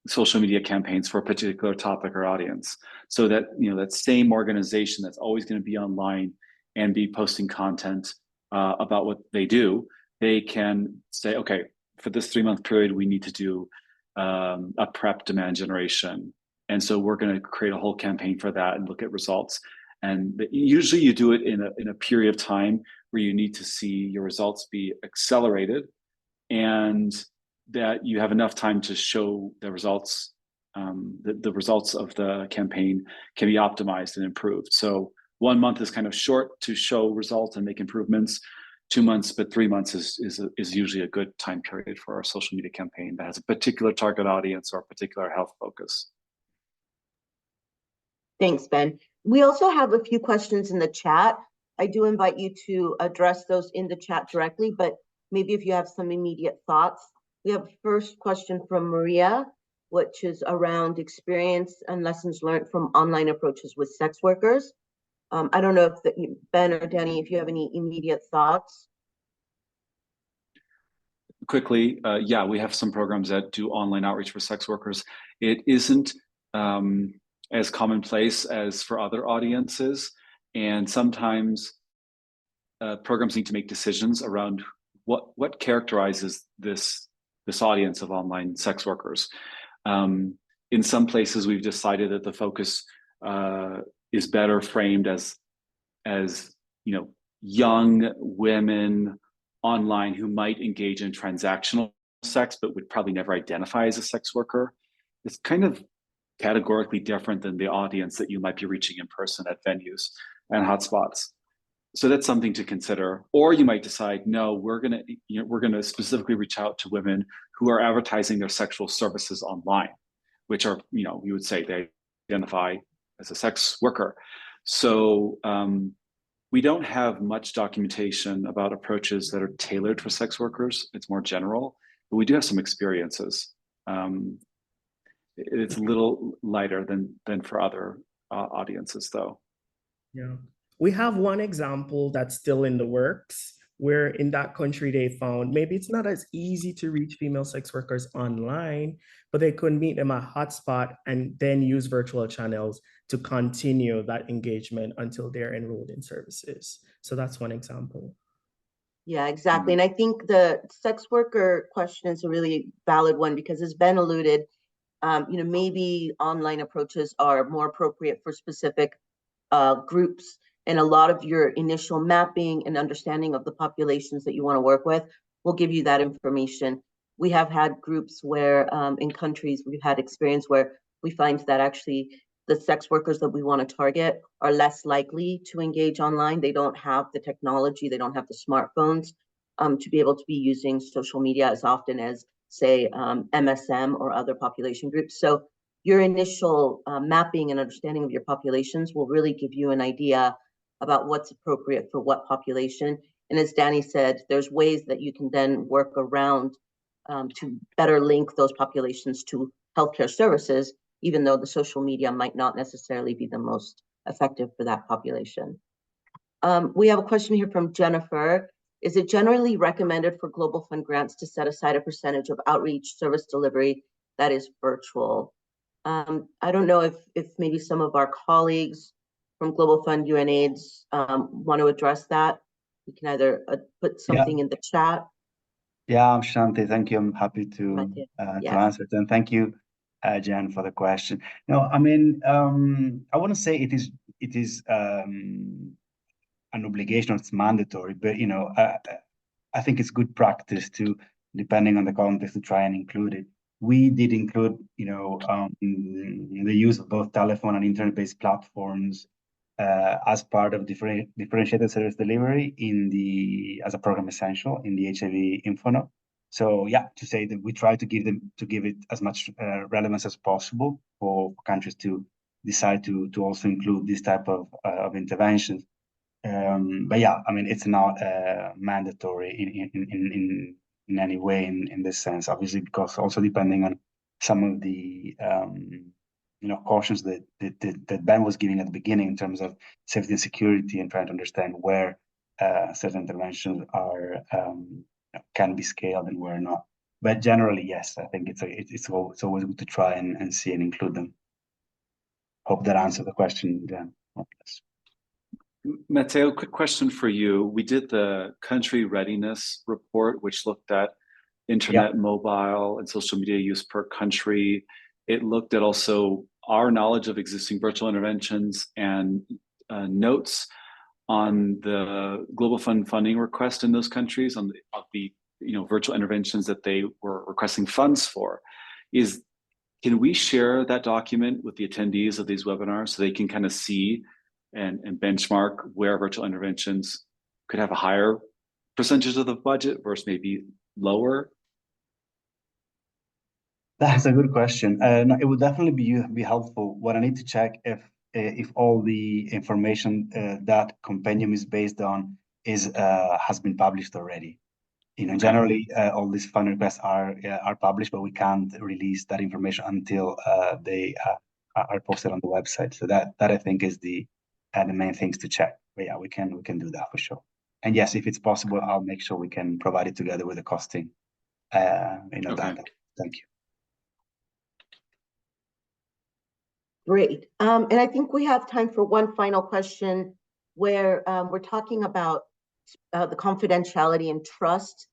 social media campaigns for a particular topic or audience. So that, that same organization that's always going to be online and be posting content about what they do, they can say, okay, for this 3-month period, we need to do a prep demand generation. And so we're going to create a whole campaign for that and look at results. Usually you do it in a period of time where you need to see your results be accelerated, and that you have enough time to show the results. The results of the campaign can be optimized and improved. So 1 month is kind of short to show results and make improvements. 2 months, but 3 months is usually a good time period for a social media campaign that has a particular target audience or a particular health focus. Thanks, Ben. We also have a few questions in the chat. I do invite you to address those in the chat directly, but maybe if you have some immediate thoughts. We have a first question from Maria, which is around experience and lessons learned from online approaches with sex workers. I don't know if Ben or Danny, if you have any immediate thoughts. Quickly, yeah, we have some programs that do online outreach for sex workers. It isn't as commonplace as for other audiences, and sometimes programs need to make decisions around what characterizes this audience of online sex workers. In some places, we've decided that the focus is better framed as young women online who might engage in transactional sex, but would probably never identify as a sex worker. It's kind of categorically different than the audience that you might be reaching in person at venues and hotspots. So that's something to consider. Or you might decide, no, we're gonna specifically reach out to women who are advertising their sexual services online, which are, you would say they identify as a sex worker. So we don't have much documentation about approaches that are tailored for sex workers. It's more general, but we do have some experiences. It's a little lighter than for other audiences, though. Yeah, we have one example that's still in the works, where in that country they found maybe it's not as easy to reach female sex workers online, but they could meet them at hotspot and then use virtual channels to continue that engagement until they're enrolled in services. So that's one example. Yeah, exactly. And I think the sex worker question is a really valid one, because as Ben alluded, maybe online approaches are more appropriate for specific groups, and a lot of your initial mapping and understanding of the populations that you want to work with will give you that information. We have had groups where in countries we've had experience where we find that actually the sex workers that we want to target are less likely to engage online. They don't have the technology, they don't have the smartphones to be able to be using social media as often as, say, MSM or other population groups. So your initial mapping and understanding of your populations will really give you an idea about what's appropriate for what population. And as Danny said, there's ways that you can then work around to better link those populations to healthcare services, even though the social media might not necessarily be the most effective for that population. We have a question here from Jennifer. Is it generally recommended for Global Fund grants to set aside a percentage of outreach service delivery that is virtual? I don't know if maybe some of our colleagues from Global Fund UNAIDS want to address that. We can either put something in the chat. Yeah, Shanti, thank you. I'm happy to answer it. And thank you, Jen, for the question. No, I mean, I want to say it is an obligation, it's mandatory, but I think it's good practice to, depending on the context, to try and include it. We did include, the use of both telephone and internet-based platforms as part of differentiated service delivery as a program essential in the HIV InfoNo. So yeah, to say that we try to give it as much relevance as possible for countries to decide to also include this type of interventions. But yeah, I mean, it's not mandatory in any way in this sense, obviously, because also depending on some of the cautions that Ben was giving at the beginning in terms of safety and security, and trying to understand where certain interventions are can be scaled and where not. But generally, yes, I think it's always good to try and see and include them. Hope that answered the question, Dan. Matteo, quick question for you. We did the country readiness report, which looked at internet, mobile, and social media use per country. It looked at also our knowledge of existing virtual interventions and notes on the Global Fund funding request in those countries, on the virtual interventions that they were requesting funds for. Can we share that document with the attendees of these webinars so they can kind of see and benchmark where virtual interventions could have a higher percentage of the budget versus maybe lower? That's a good question. No, it would definitely be helpful. What I need to check if all the information that compendium is based on has been published already. Generally, all these fund requests are published, but we can't release that information until they are posted on the website. So that I think is the main things to check. But yeah, we can do that for sure. And yes, if it's possible, I'll make sure we can provide it together with the costing. Data. Thank you. Great. And I think we have time for one final question where we're talking about the confidentiality and trust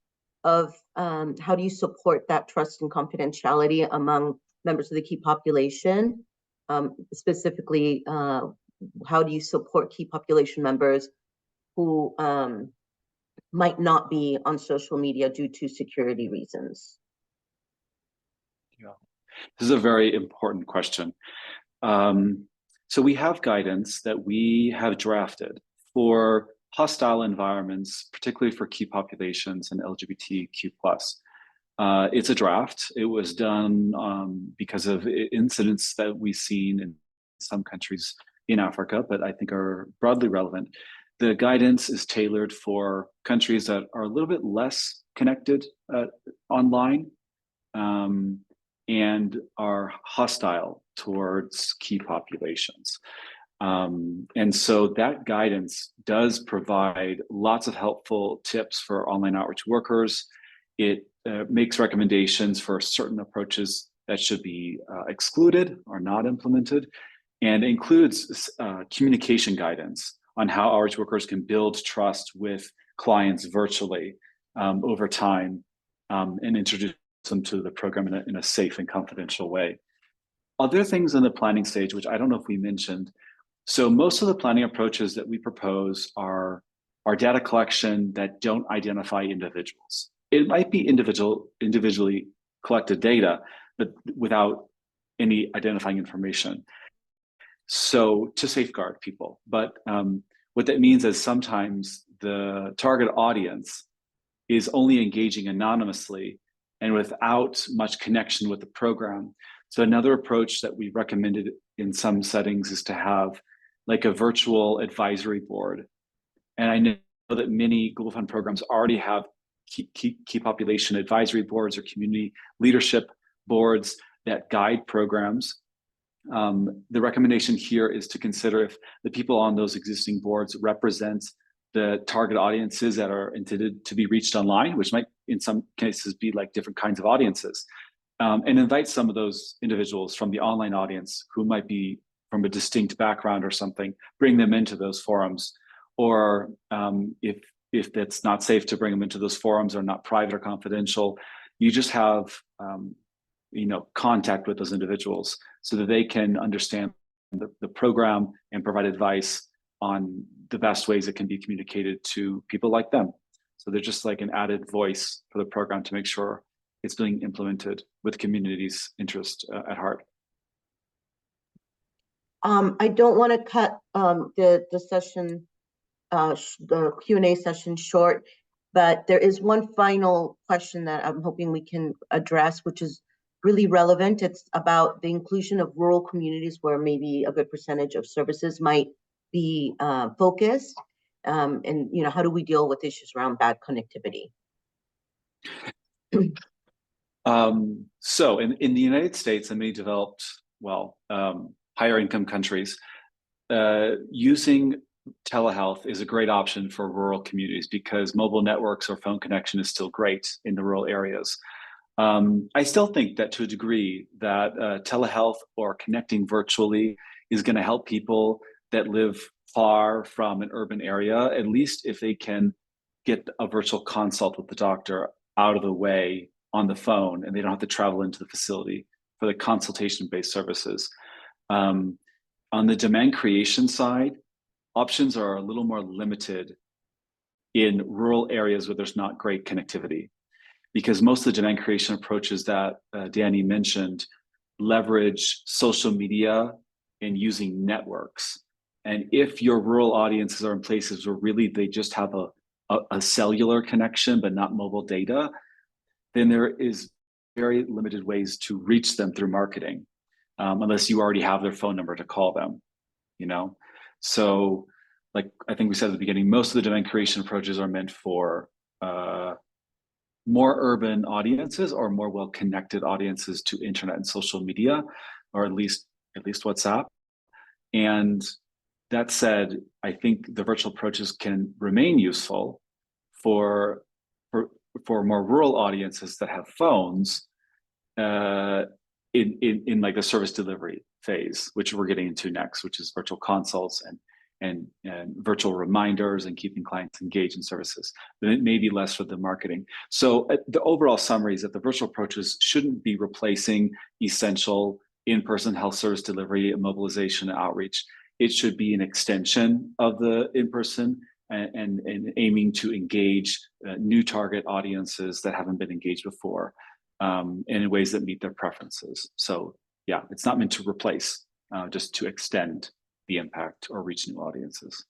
of how do you support that trust and confidentiality among members of the key population? Specifically, how do you support key population members who might not be on social media due to security reasons? Yeah, this is a very important question. So we have guidance that we have drafted for hostile environments, particularly for key populations and LGBTQ+. It's a draft. It was done because of incidents that we've seen in some countries in Africa, but I think are broadly relevant. The guidance is tailored for countries that are a little bit less connected online and are hostile towards key populations. And so that guidance does provide lots of helpful tips for online outreach workers. It makes recommendations for certain approaches that should be excluded or not implemented, and includes communication guidance on how outreach workers can build trust with clients virtually over time and introduce them to the program in a safe and confidential way. Other things in the planning stage, which I don't know if we mentioned, so most of the planning approaches that we propose are data collection that don't identify individuals. It might be individually collected data, but without any identifying information. So to safeguard people. But what that means is sometimes the target audience is only engaging anonymously and without much connection with the program. So another approach that we recommended in some settings is to have like a virtual advisory board. And I know that many Global Fund programs already have key population advisory boards or community leadership boards that guide programs. The recommendation here is to consider if the people on those existing boards represent the target audiences that are intended to be reached online, which might in some cases be like different kinds of audiences, and invite some of those individuals from the online audience who might be from a distinct background or something, bring them into those forums. Or if that's not safe to bring them into those forums or not private or confidential, you just have contact with those individuals so that they can understand the program and provide advice on the best ways it can be communicated to people like them. So they're just like an added voice for the program to make sure it's being implemented with community's interest at heart. I don't want to cut the session, the Q&A session short, but there is one final question that I'm hoping we can address, which is really relevant. It's about the inclusion of rural communities where maybe a good percentage of services might be focused, and how do we deal with issues around bad connectivity? So in the United States and many developed, higher income countries, using telehealth is a great option for rural communities because mobile networks or phone connection is still great in the rural areas. I still think that to a degree that telehealth or connecting virtually is going to help people that live far from an urban area, at least if they can get a virtual consult with the doctor out of the way on the phone and they don't have to travel into the facility for the consultation-based services. On the demand creation side, options are a little more limited in rural areas where there's not great connectivity, because most of the demand creation approaches that Danny mentioned leverage social media and using networks. And if your rural audiences are in places where really they just have a cellular connection but not mobile data, then there is very limited ways to reach them through marketing, unless you already have their phone number to call them, you know? So like I think we said at the beginning, most of the demand creation approaches are meant for more urban audiences or more well-connected audiences to internet and social media, or at least WhatsApp. And that said, I think the virtual approaches can remain useful for more rural audiences that have phones in like the service delivery phase, which we're getting into next, which is virtual consults and virtual reminders and keeping clients engaged in services. Then it may be less for the marketing. So the overall summary is that the virtual approaches shouldn't be replacing essential in-person health service delivery, mobilization, and outreach. It should be an extension of the in-person and aiming to engage new target audiences that haven't been engaged before in ways that meet their preferences. So yeah, it's not meant to replace, just to extend the impact or reach new audiences.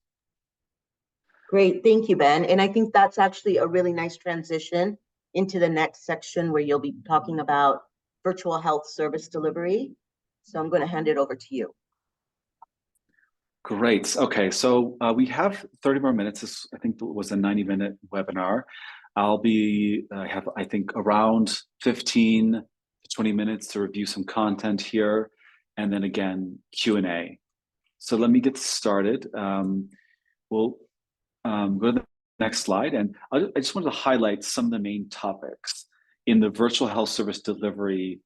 Great, thank you, Ben. And I think that's actually a really nice transition into the next section where you'll be talking about virtual health service delivery. So I'm going to hand it over to you. Great. Okay, so we have 30 more minutes. This, I think, was a 90-minute webinar. I have, I think, around 15 to 20 minutes to review some content here, and then again, Q&A. So let me get started. We'll go to the next slide, and I just wanted to highlight some of the main topics in the virtual health service delivery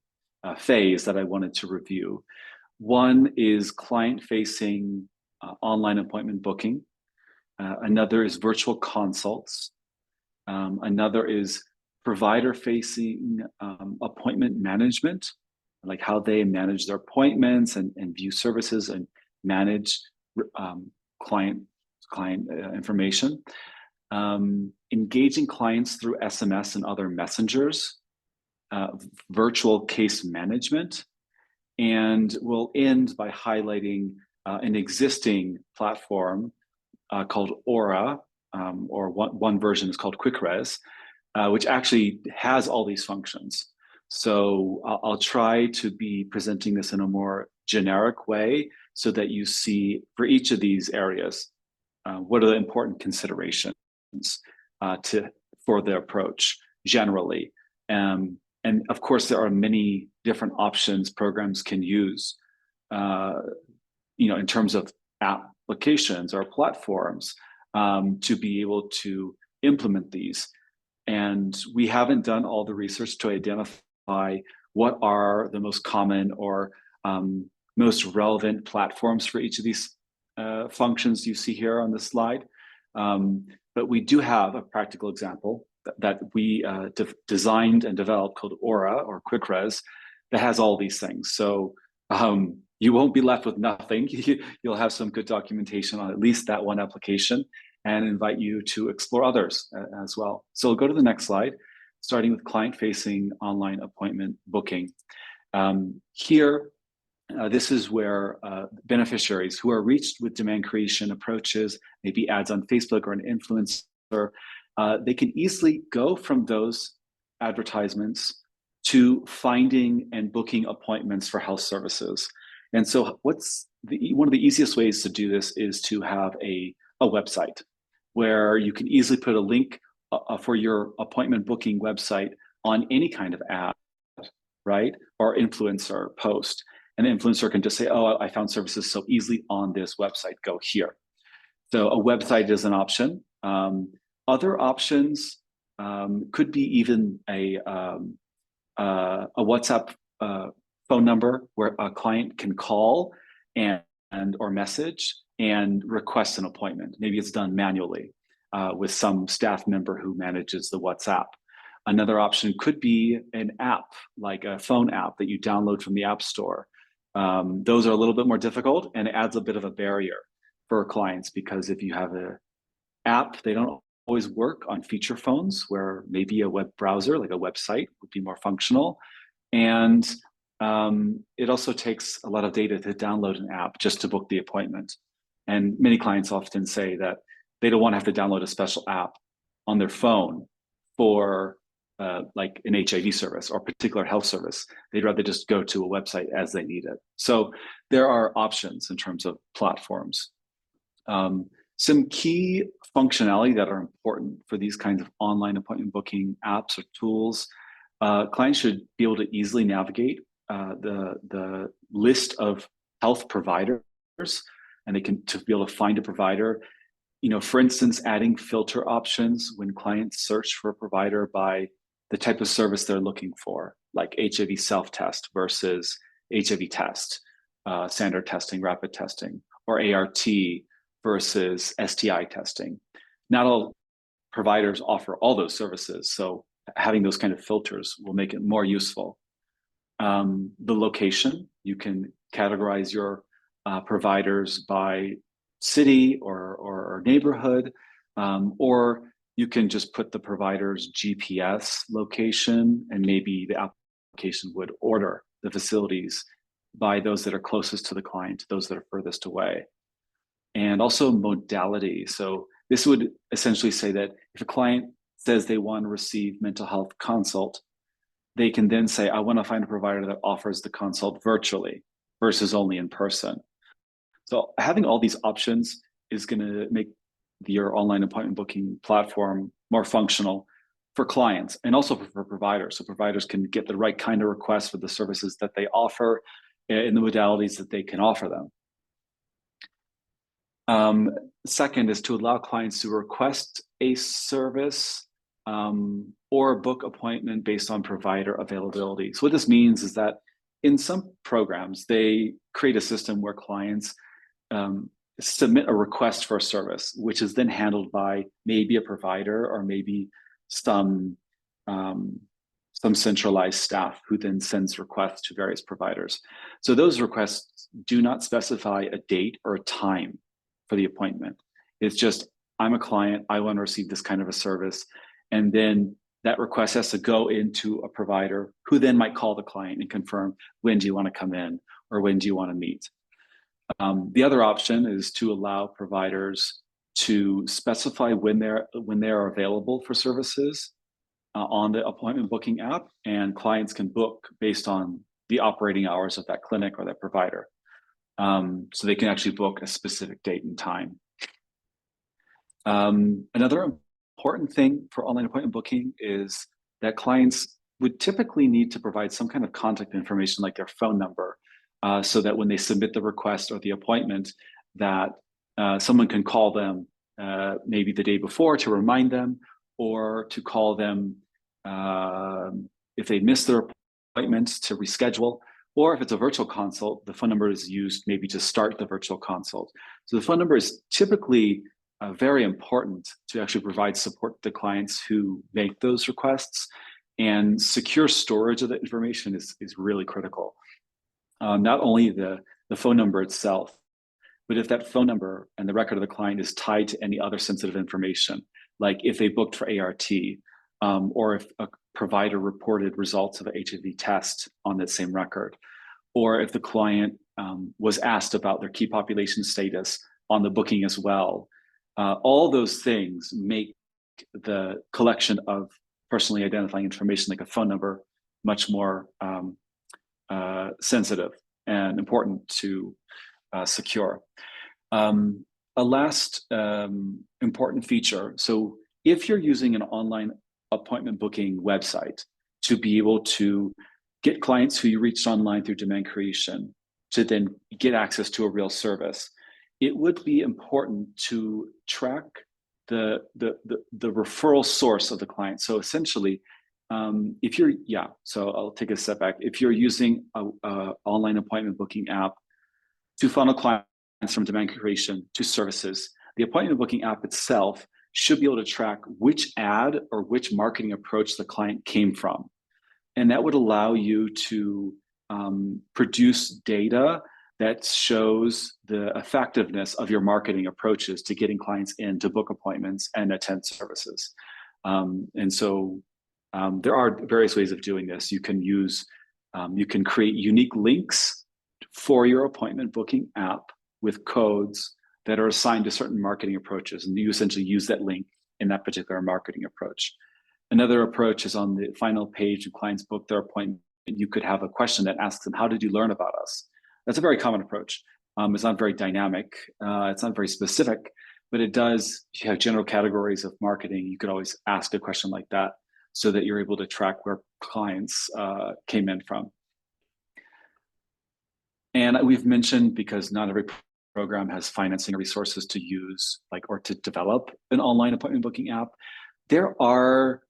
phase that I wanted to review. One is client-facing online appointment booking. Another is virtual consults. Another is provider-facing appointment management, like how they manage their appointments and view services and manage client information. Engaging clients through SMS and other messengers, virtual case management, and we'll end by highlighting an existing platform called Aura, or one version is called QuickRes, which actually has all these functions. So I'll try to be presenting this in a more generic way so that you see for each of these areas, what are the important considerations for the approach generally. And of course, there are many different options programs can use, in terms of applications or platforms to be able to implement these. And we haven't done all the research to identify what are the most common or most relevant platforms for each of these functions you see here on this slide. But we do have a practical example that we designed and developed called Aura or QuickRes that has all these things. So you won't be left with nothing. You'll have some good documentation on at least that one application, and invite you to explore others as well. So we'll go to the next slide, starting with client-facing online appointment booking. Here, this is where beneficiaries who are reached with demand creation approaches, maybe ads on Facebook or an influencer, they can easily go from those advertisements to finding and booking appointments for health services. And so one of the easiest ways to do this is to have a website where you can easily put a link for your appointment booking website on any kind of ad, right? Or influencer post. And the influencer can just say, oh, I found services so easily on this website, go here. So a website is an option. Other options could be even a WhatsApp phone number where a client can call or message and request an appointment. Maybe it's done manually with some staff member who manages the WhatsApp. Another option could be an app, like a phone app that you download from the App Store. Those are a little bit more difficult and it adds a bit of a barrier. for clients, because if you have an app, they don't always work on feature phones, where maybe a web browser, like a website, would be more functional. And it also takes a lot of data to download an app just to book the appointment. And many clients often say that they don't want to have to download a special app on their phone for like an HIV service or particular health service. They'd rather just go to a website as they need it. So there are options in terms of platforms. Some key functionality that are important for these kinds of online appointment booking apps or tools. Clients should be able to easily navigate the list of health providers, and they can to be able to find a provider. You know, for instance, adding filter options when clients search for a provider by the type of service they're looking for, like HIV self-test versus HIV test, standard testing, rapid testing, or ART versus STI testing. Not all providers offer all those services, so having those kind of filters will make it more useful. The location, you can categorize your providers by city or neighborhood, or you can just put the provider's GPS location, and maybe the application would order the facilities by those that are closest to the client, those that are furthest away. And also modality. So this would essentially say that if a client says they want to receive mental health consult, they can then say, I want to find a provider that offers the consult virtually versus only in person. So having all these options is going to make your online appointment booking platform more functional for clients and also for providers. So providers can get the right kind of requests for the services that they offer in the modalities that they can offer them. Second is to allow clients to request a service or book appointment based on provider availability. So what this means is that in some programs, they create a system where clients submit a request for a service, which is then handled by maybe a provider or maybe some centralized staff who then sends requests to various providers. So those requests do not specify a date or a time for the appointment. It's just, I'm a client, I want to receive this kind of a service. And then that request has to go into a provider who then might call the client and confirm, when do you want to come in or when do you want to meet? The other option is to allow providers to specify when they're available for services on the appointment booking app, and clients can book based on the operating hours of that clinic or that provider. So they can actually book a specific date and time. Another important thing for online appointment booking is that clients would typically need to provide some kind of contact information, like their phone number, so that when they submit the request or the appointment, that someone can call them maybe the day before to remind them, or to call them if they miss their appointment to reschedule. Or if it's a virtual consult, the phone number is used maybe to start the virtual consult. So the phone number is typically very important to actually provide support to clients who make those requests, and secure storage of that information is really critical. Not only the phone number itself, but if that phone number and the record of the client is tied to any other sensitive information, like if they booked for ART, or if a provider reported results of an HIV test on that same record, or if the client was asked about their key population status on the booking as well. All those things make the collection of personally identifying information, like a phone number, much more sensitive and important to secure. A last important feature, so if you're using an online appointment booking website to be able to get clients who you reached online through demand creation to then get access to a real service, it would be important to track the referral source of the client. So essentially, if you're, so I'll take a step back. If you're using a online appointment booking app to funnel clients from demand creation to services, the appointment booking app itself should be able to track which ad or which marketing approach the client came from. And that would allow you to produce data that shows the effectiveness of your marketing approaches to getting clients in to book appointments and attend services. And so there are various ways of doing this. You can use, you can create unique links for your appointment booking app with codes that are assigned to certain marketing approaches, and you essentially use that link in that particular marketing approach. Another approach is on the final page when clients book their appointment, you could have a question that asks them, how did you learn about us? That's a very common approach. It's not very dynamic, it's not very specific, but it does, if you have general categories of marketing, you could always ask a question like that so that you're able to track where clients came in from. And we've mentioned, because not every program has financing or resources to use, or to develop an online appointment booking app, there are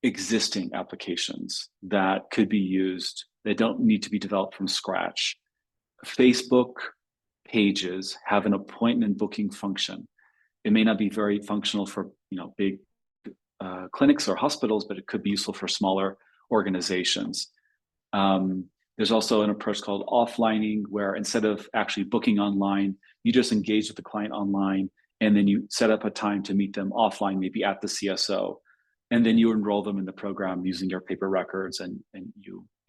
existing applications that could be used. They don't need to be developed from scratch. Facebook pages have an appointment booking function. It may not be very functional for big clinics or hospitals, but it could be useful for smaller organizations. There's also an approach called offlining, where instead of actually booking online, you just engage with the client online, and then you set up a time to meet them offline, maybe at the CSO, and then you enroll them in the program using your paper records, and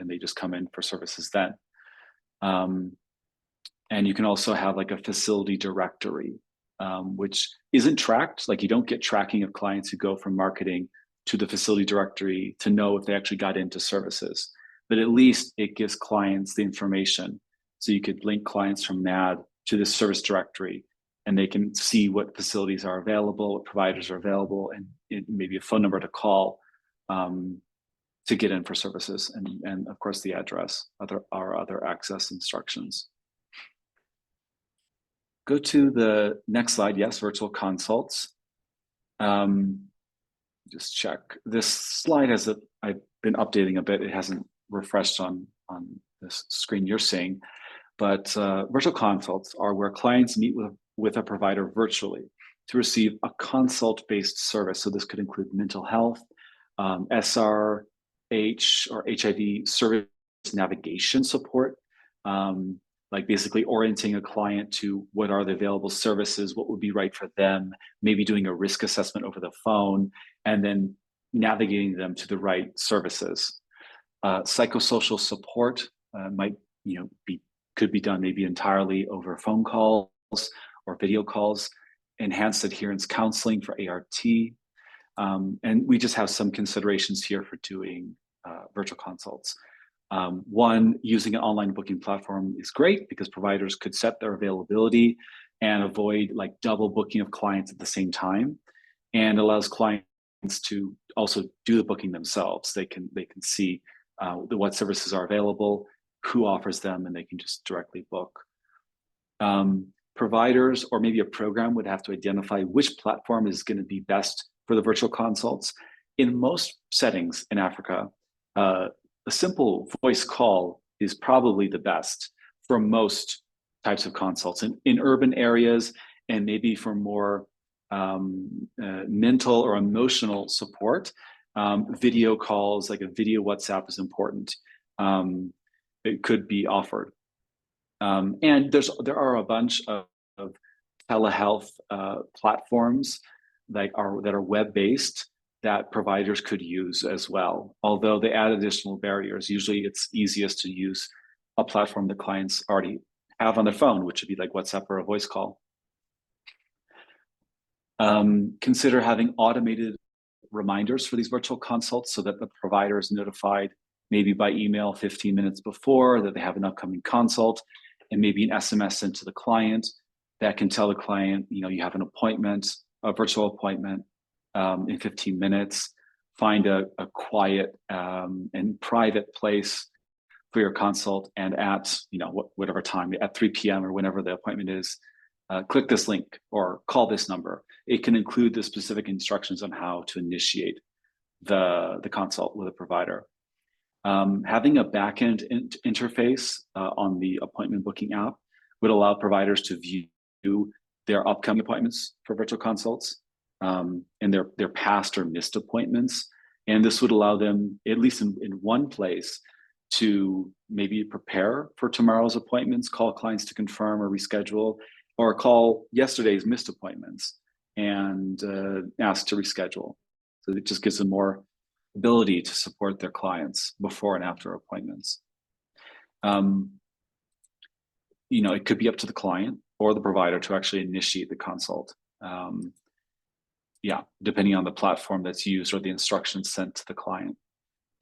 they just come in for services then. And you can also have like a facility directory, which isn't tracked. Like, you don't get tracking of clients who go from marketing to the facility directory to know if they actually got into services. But at least it gives clients the information. So you could link clients from NAD to the service directory, and they can see what facilities are available, what providers are available, and maybe a phone number to call to get in for services, and of course the address, other access instructions. Go to the next slide. Yes, virtual consults. Just check. This slide I've been updating a bit. It hasn't refreshed on this screen you're seeing, but virtual consults are where clients meet with a provider virtually to receive a consult-based service. So this could include mental health, SRH or HIV service navigation support, like basically orienting a client to what are the available services, what would be right for them, maybe doing a risk assessment over the phone, and then navigating them to the right services. Psychosocial support could be done maybe entirely over phone calls or video calls. Enhanced adherence counseling for ART. And we just have some considerations here for doing virtual consults. One, using an online booking platform is great because providers could set their availability and avoid like double booking of clients at the same time, and allows clients to also do the booking themselves. They can see what services are available, who offers them, and they can just directly book. Providers or maybe a program would have to identify which platform is going to be best for the virtual consults. In most settings in Africa, a simple voice call is probably the best for most types of consults. In urban areas, and maybe for more mental or emotional support, video calls, like a video WhatsApp, is important. It could be offered. And there are a bunch of telehealth platforms that are web-based that providers could use as well. Although they add additional barriers, usually it's easiest to use a platform that clients already have on their phone, which would be like WhatsApp or a voice call. Consider having automated reminders for these virtual consults so that the provider is notified maybe by email 15 minutes before that they have an upcoming consult, and maybe an SMS sent to the client that can tell the client, you have an appointment, a virtual appointment in 15 minutes. Find a quiet and private place for your consult, and at whatever time, at 3 p.m. or whenever the appointment is, click this link or call this number. It can include the specific instructions on how to initiate the consult with a provider. Having a backend interface on the appointment booking app would allow providers to view their upcoming appointments for virtual consults and their past or missed appointments. And this would allow them, at least in one place, to maybe prepare for tomorrow's appointments, call clients to confirm or reschedule, or call yesterday's missed appointments and ask to reschedule. So it just gives them more ability to support their clients before and after appointments. You know, it could be up to the client or the provider to actually initiate the consult. Yeah, depending on the platform that's used or the instructions sent to the client.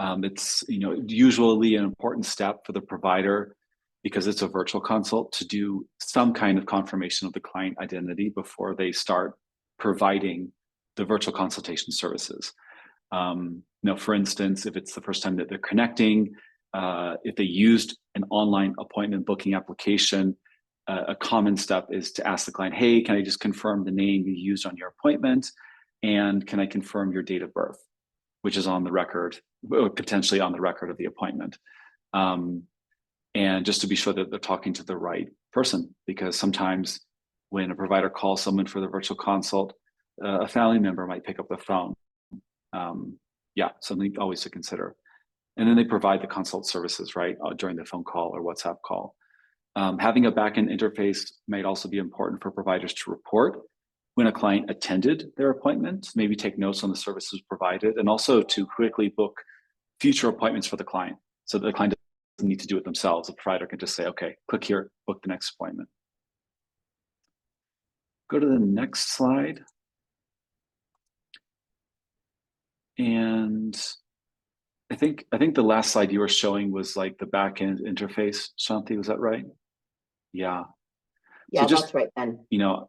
It's, you know, usually an important step for the provider, because it's a virtual consult, to do some kind of confirmation of the client identity before they start providing the virtual consultation services. You know, for instance, if it's the first time that they're connecting, if they used an online appointment booking application, a common step is to ask the client, hey, can I just confirm the name you used on your appointment? And can I confirm your date of birth, which is on the record, potentially on the record of the appointment. And just to be sure that they're talking to the right person, because sometimes when a provider calls someone for the virtual consult, a family member might pick up the phone. Yeah, something always to consider. And then they provide the consult services, right, during the phone call or WhatsApp call. Having a backend interface might also be important for providers to report when a client attended their appointment, maybe take notes on the services provided, and also to quickly book future appointments for the client, so that the client doesn't need to do it themselves. The provider can just say, okay, click here, book the next appointment. Go to the next slide. And I think the last slide you were showing was like the backend interface. Shanti, was that right? Yeah. Yeah, so just, that's right, Ben. You know,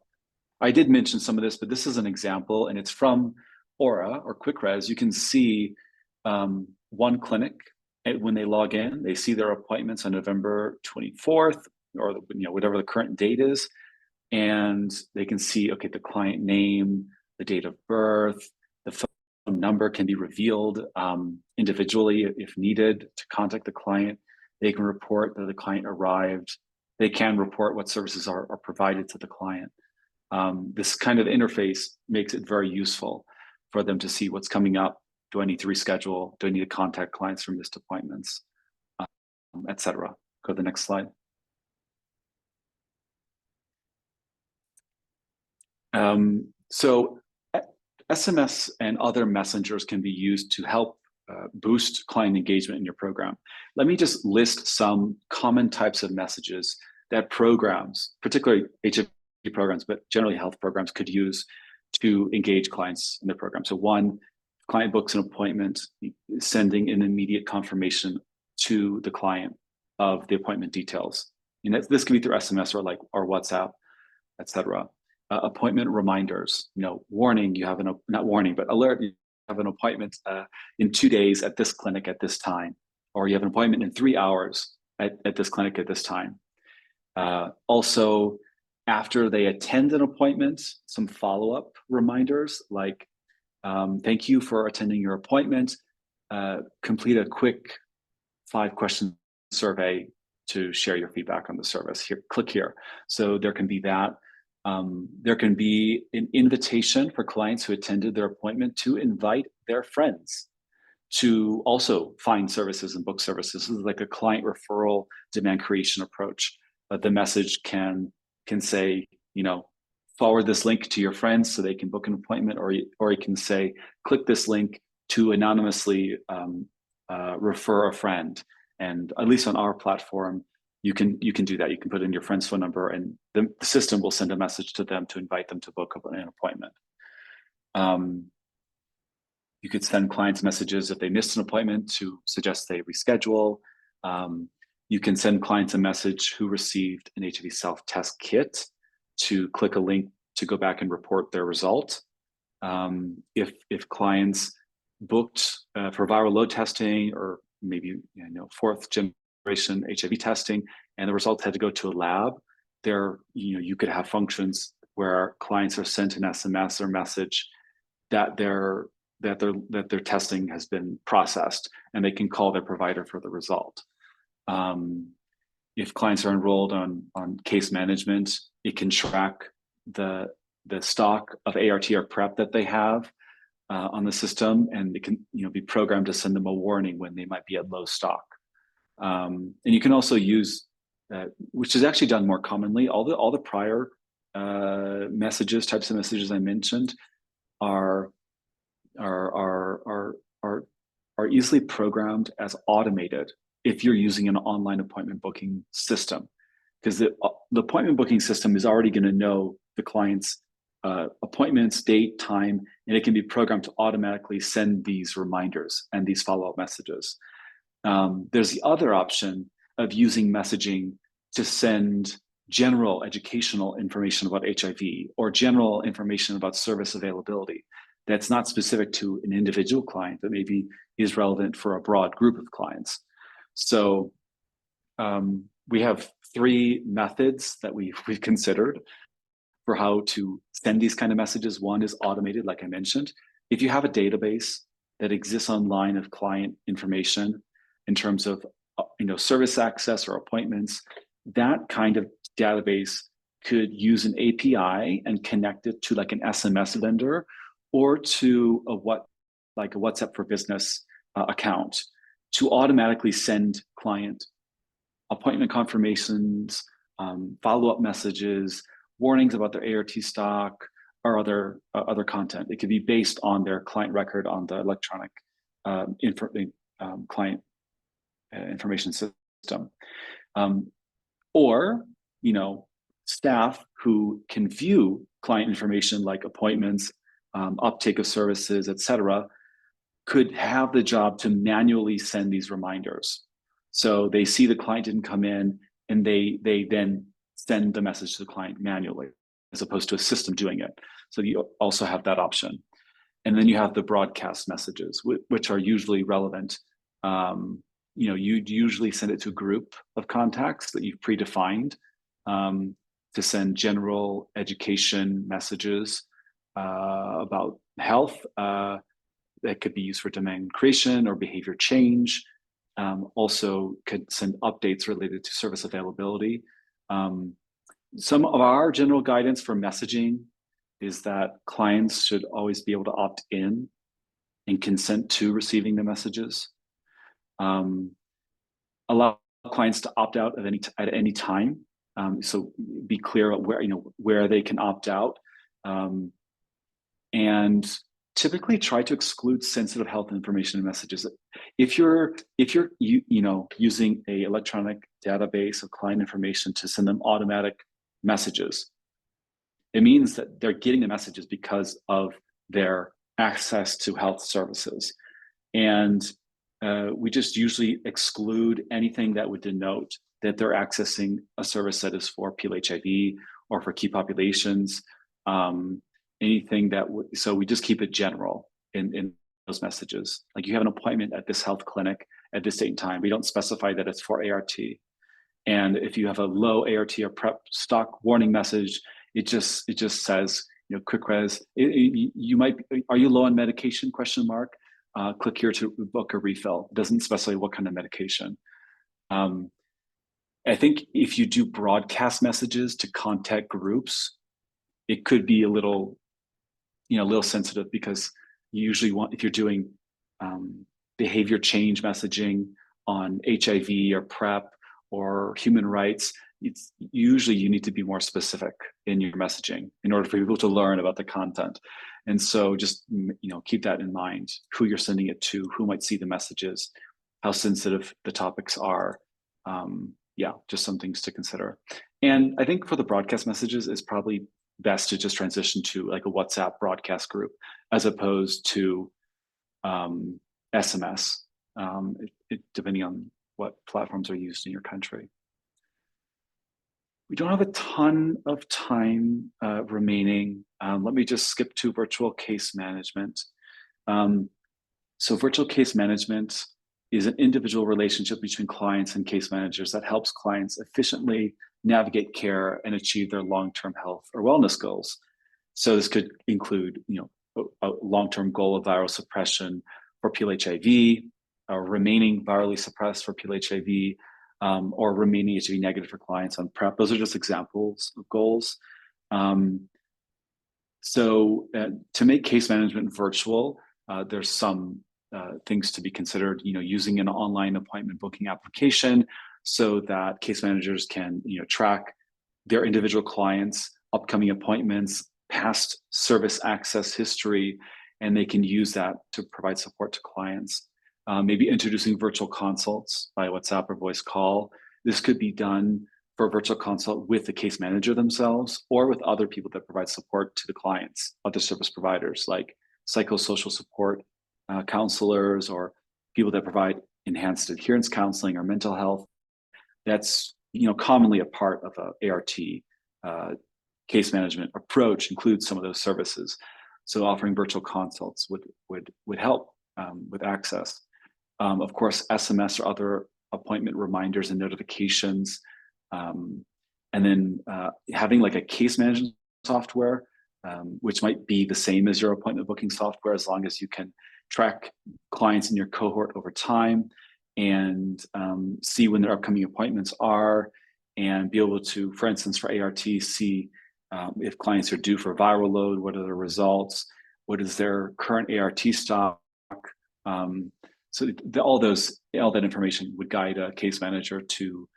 I did mention some of this, but this is an example, and it's from Aura or QuickRes. You can see one clinic, when they log in, they see their appointments on November 24th, or whatever the current date is, and they can see, okay, the client name, the date of birth, the phone number can be revealed individually if needed to contact the client. They can report that the client arrived. They can report what services are provided to the client. This kind of interface makes it very useful for them to see what's coming up. Do I need to reschedule? Do I need to contact clients for missed appointments, etc. Go to the next slide. So SMS and other messengers can be used to help boost client engagement in your program. Let me just list some common types of messages that programs, particularly HIV programs, but generally health programs, could use to engage clients in their program. So one, client books an appointment, sending an immediate confirmation to the client of the appointment details. And this can be through SMS or WhatsApp, etc. Appointment reminders, warning, you have not warning, but alert, you have an appointment in 2 days at this clinic at this time, or you have an appointment in 3 hours at this clinic at this time. Also, after they attend an appointment, some follow-up reminders like, thank you for attending your appointment. Complete a quick 5-question survey to share your feedback on the service. Here, click here. So there can be that. There can be an invitation for clients who attended their appointment to invite their friends to also find services and book services. This is like a client referral demand creation approach. But the message can say, forward this link to your friends so they can book an appointment, or you can say, click this link to anonymously refer a friend. And at least on our platform, you can do that. You can put in your friend's phone number, and the system will send a message to them to invite them to book an appointment. You could send clients messages if they missed an appointment to suggest they reschedule. You can send clients a message who received an HIV self-test kit to click a link to go back and report their result. If clients booked for viral load testing, or maybe 4th generation HIV testing, and the results had to go to a lab, you could have functions where clients are sent an SMS or message that their testing has been processed, and they can call their provider for the result. If clients are enrolled on case management, it can track the stock of ART or PrEP that they have on the system, and it can be programmed to send them a warning when they might be at low stock. And you can also use, which is actually done more commonly, all the prior types of messages I mentioned are easily programmed as automated if you're using an online appointment booking system, because the appointment booking system is already going to know the client's appointments, date, time, and it can be programmed to automatically send these reminders and these follow-up messages. There's the other option of using messaging to send general educational information about HIV or general information about service availability that's not specific to an individual client, but maybe is relevant for a broad group of clients. So we have 3 methods that we've considered for how to send these kind of messages. One is automated, like I mentioned. If you have a database that exists online of client information in terms of service access or appointments, that kind of database could use an API and connect it to like an SMS vendor or to a WhatsApp for Business account to automatically send client appointment confirmations, follow-up messages, warnings about their ART stock, or other content. It could be based on their client record on the electronic client information system. Or, staff who can view client information like appointments, uptake of services, et cetera, could have the job to manually send these reminders. So they see the client didn't come in and they then send the message to the client manually as opposed to a system doing it. So you also have that option. And then you have the broadcast messages, which are usually relevant. You'd usually send it to a group of contacts that you've predefined to send general education messages about health that could be used for demand creation or behavior change. Also could send updates related to service availability. Some of our general guidance for messaging is that clients should always be able to opt in and consent to receiving the messages. Allow clients to opt out at any time. So be clear where they can opt out, and typically try to exclude sensitive health information in messages. If you're using a electronic database of client information to send them automatic messages, it means that they're getting the messages because of their access to health services. And we just usually exclude anything that would denote that they're accessing a service that is for PLHIV or for key populations. Anything that so we just keep it general in those messages. Like you have an appointment at this health clinic at this date and time. We don't specify that it's for ART. And if you have a low ART or PrEP stock warning message, it just says, quick res, are you low on medication, ? Click here to book a refill. It doesn't specify what kind of medication. I think if you do broadcast messages to contact groups, it could be a little sensitive, because you usually want, if you're doing behavior change messaging on HIV or PrEP or human rights, it's usually you need to be more specific in your messaging in order for people to learn about the content. And so just, keep that in mind, who you're sending it to, who might see the messages, how sensitive the topics are. Just some things to consider. And I think for the broadcast messages, it's probably best to just transition to like a WhatsApp broadcast group as opposed to SMS, depending on what platforms are used in your country. We don't have a ton of time remaining. Let me just skip to virtual case management. So virtual case management is an individual relationship between clients and case managers that helps clients efficiently navigate care and achieve their long-term health or wellness goals. So this could include, a long-term goal of viral suppression for PLHIV, or remaining virally suppressed for PLHIV, or remaining HIV negative for clients on PrEP. Those are just examples of goals. So to make case management virtual, there's some things to be considered, using an online appointment booking application so that case managers can, track their individual clients, upcoming appointments, past service access history, and they can use that to provide support to clients. Maybe introducing virtual consults by WhatsApp or voice call. This could be done for a virtual consult with the case manager themselves or with other people that provide support to the clients, other service providers like psychosocial support, counselors, or people that provide enhanced adherence counseling or mental health. That's commonly a part of a ART case management approach, includes some of those services. So offering virtual consults would help with access. Of course, SMS or other appointment reminders and notifications. And then having like a case management software, which might be the same as your appointment booking software, as long as you can track clients in your cohort over time and see when their upcoming appointments are, and be able to, for instance, for ART, see if clients are due for viral load, what are the results, what is their current ART stock. So all that information would guide a case manager to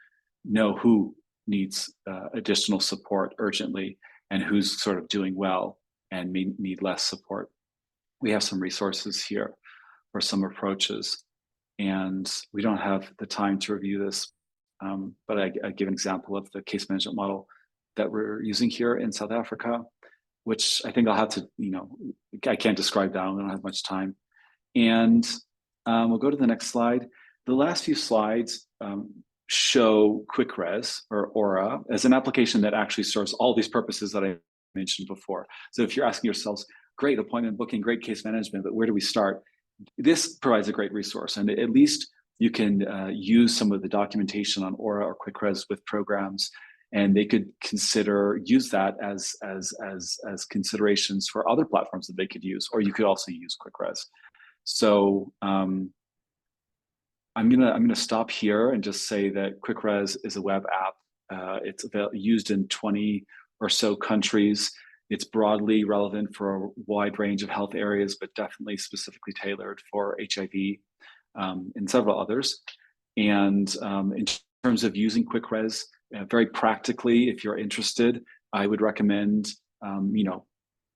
know who needs additional support urgently and who's sort of doing well and may need less support. We have some resources here for some approaches, and we don't have the time to review this, but I give an example of the case management model that we're using here in South Africa, which I think I'll have to, I can't describe that, I don't have much time. And we'll go to the next slide. The last few slides show QuickRes or Aura as an application that actually serves all these purposes that I mentioned before. So if you're asking yourselves, great appointment booking, great case management, but where do we start? This provides a great resource, and at least you can use some of the documentation on Aura or QuickRes with programs, and they could use that as considerations for other platforms that they could use, or you could also use QuickRes. So I'm gonna stop here and just say that QuickRes is a web app. It's used in 20 or so countries. It's broadly relevant for a wide range of health areas, but definitely specifically tailored for HIV and several others. And in terms of using QuickRes, very practically, if you're interested, I would recommend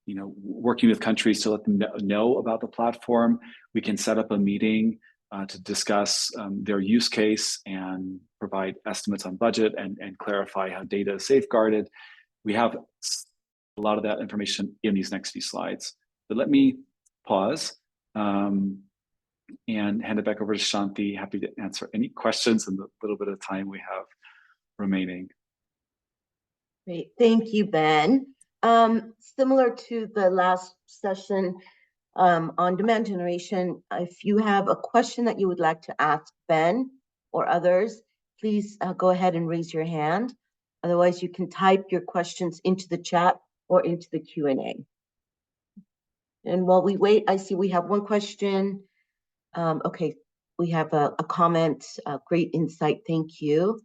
working with countries to let them know about the platform. We can set up a meeting to discuss their use case and provide estimates on budget and clarify how data is safeguarded. We have a lot of that information in these next few slides. But let me pause and hand it back over to Shanti. Happy to answer any questions in the little bit of time we have remaining. Great, thank you, Ben. Similar to the last session on demand generation, if you have a question that you would like to ask Ben or others, please go ahead and raise your hand. Otherwise, you can type your questions into the chat or into the Q&A. And while we wait, I see we have one question. Okay, we have a comment, great insight, thank you.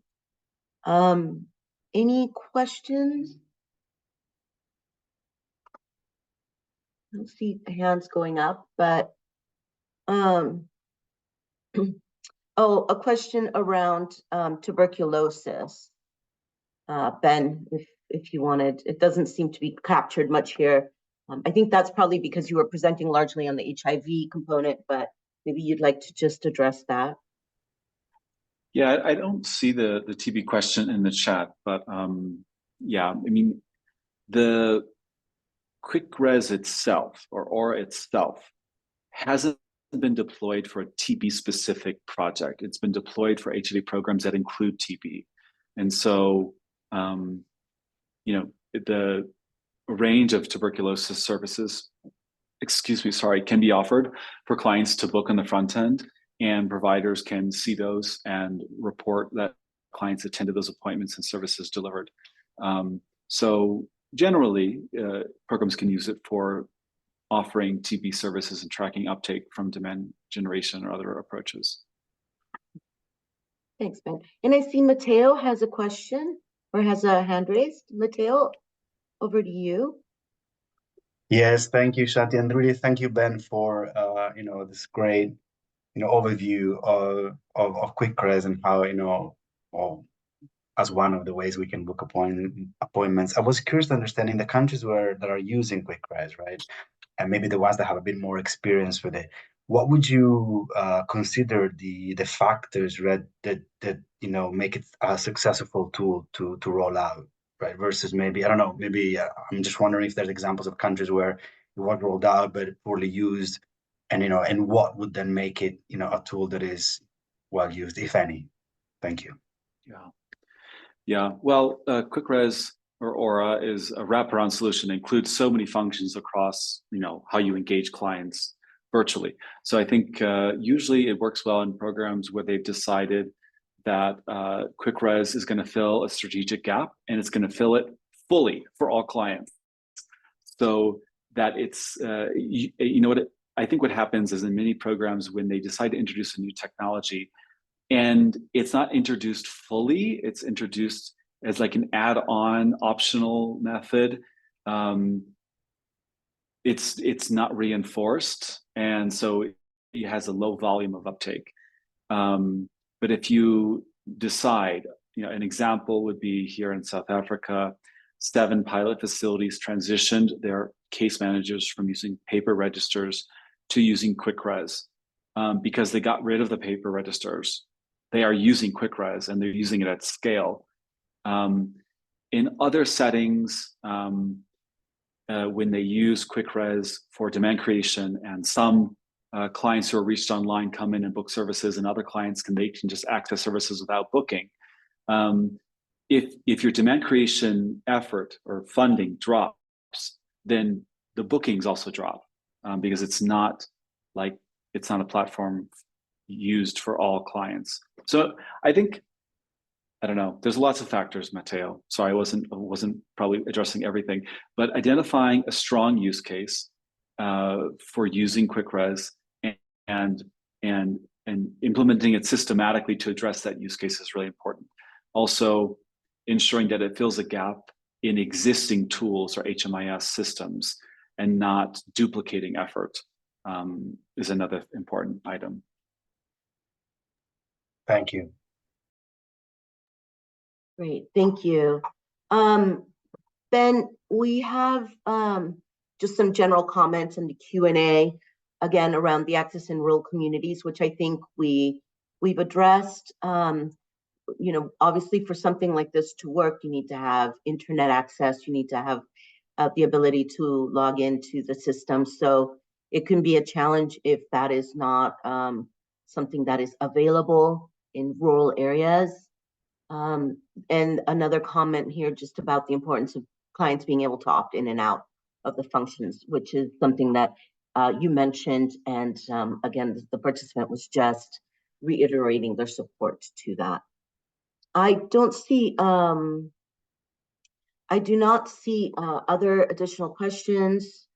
Any questions? I don't see hands going up, but oh, a question around tuberculosis. Ben, if you wanted, it doesn't seem to be captured much here. I think that's probably because you were presenting largely on the HIV component, but maybe you'd like to just address that. Yeah, I don't see the TB question in the chat, but yeah, I mean, the QuickRes itself or Aura itself hasn't been deployed for a TB specific project. It's been deployed for HIV programs that include TB. And so, the range of tuberculosis services, can be offered for clients to book on the front end, and providers can see those and report that clients attended those appointments and services delivered. So generally, programs can use it for offering TB services and tracking uptake from demand generation or other approaches. Thanks, Ben. And I see Mateo has a question or has a hand raised. Mateo, over to you. Yes, thank you, Shanti, and really thank you, Ben, for this great, overview of QuickRes and how, or as one of the ways we can book appointments. I was curious to understand in the countries that are using QuickRes, right? And maybe the ones that have a bit more experience with it, what would you consider the factors, right, that make it a successful tool to roll out, right? Versus maybe, I don't know, maybe I'm just wondering if there's examples of countries where it was rolled out but poorly used, and and what would then make it a tool that is well used, if any. Thank you. Yeah. Well, QuickRes or Aura is a wraparound solution that includes so many functions across, how you engage clients virtually. So I think usually it works well in programs where they've decided that QuickRes is going to fill a strategic gap, and it's going to fill it fully for all clients. So that it's, I think what happens is in many programs when they decide to introduce a new technology, and it's not introduced fully, it's introduced as like an add-on optional method. It's not reinforced, and so it has a low volume of uptake. But if you decide, an example would be here in South Africa, 7 pilot facilities transitioned their case managers from using paper registers to using QuickRes because they got rid of the paper registers. They are using QuickRes and they're using it at scale. In other settings, when they use QuickRes for demand creation, and some clients who are reached online come in and book services, and other clients they can just access services without booking. If your demand creation effort or funding drops, then the bookings also drop because it's not a platform used for all clients. So I think, I don't know, there's lots of factors, Matteo. So I wasn't probably addressing everything, but identifying a strong use case for using QuickRes and implementing it systematically to address that use case is really important. Also, ensuring that it fills a gap in existing tools or HMIS systems and not duplicating effort is another important item. Thank you. Great, thank you. Ben, we have just some general comments in the Q&A, again, around the access in rural communities, which I think we've addressed. Obviously for something like this to work, you need to have internet access, you need to have the ability to log into the system. So it can be a challenge if that is not something that is available in rural areas. And another comment here just about the importance of clients being able to opt in and out of the functions, which is something that you mentioned. And again, the participant was just reiterating their support to that. I do not see other additional questions,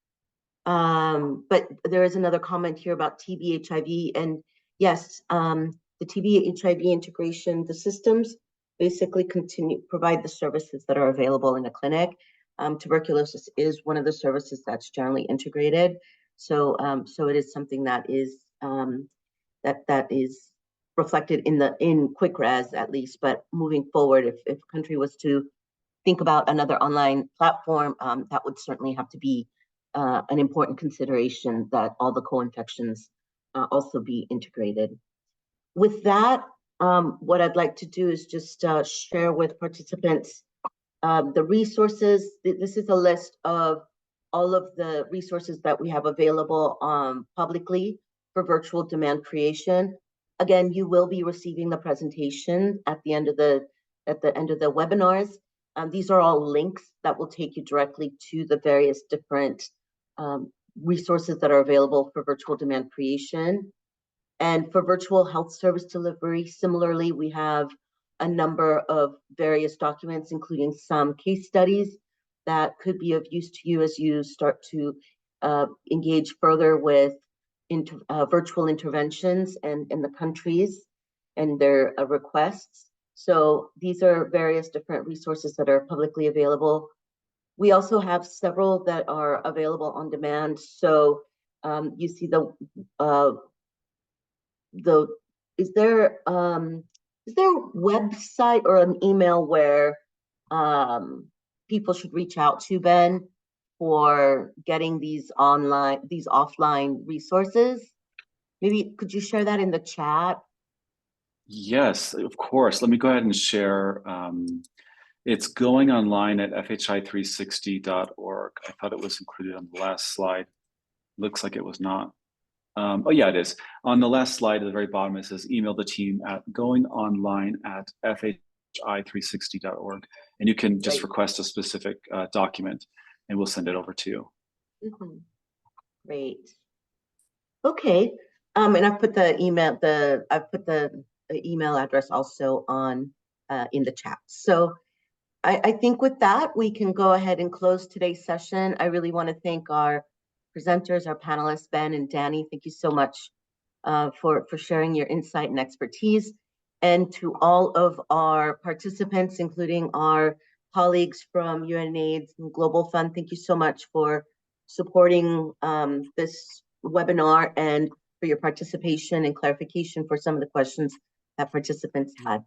but there is another comment here about TB HIV, and yes, the TB HIV integration, the systems basically provide the services that are available in a clinic. Tuberculosis is one of the services that's generally integrated, so it is something that is that is reflected in QuickRes at least. But moving forward, if a country was to think about another online platform, that would certainly have to be an important consideration, that all the co-infections also be integrated. With that, what I'd like to do is just share with participants the resources. This is a list of all of the resources that we have available publicly for virtual demand creation. Again, you will be receiving the presentation at the end of the webinars. These are all links that will take you directly to the various different resources that are available for virtual demand creation. And for virtual health service delivery, similarly, we have a number of various documents, including some case studies that could be of use to you as you start to engage further with virtual interventions and in the countries and their requests. So these are various different resources that are publicly available. We also have several that are available on demand. So you see is there a website or an email where people should reach out to, Ben, for getting these offline resources? Maybe could you share that in the chat? Yes, of course. Let me go ahead and share. It's going online at fhi360.org. I thought it was included on the last slide. Looks like it was not. Oh yeah, it is. On the last slide at the very bottom, it says email the team at goingonline@fhi360.org. And you can just request a specific document and we'll send it over to you. Mm-hmm. Great. Okay. And I've put the email, email address also on in the chat. So I think with that, we can go ahead and close today's session. I really want to thank our presenters, our panelists, Ben and Danny. Thank you so much for sharing your insight and expertise. And to all of our participants, including our colleagues from UNAIDS and Global Fund, thank you so much for supporting this webinar and for your participation and clarification for some of the questions that participants had.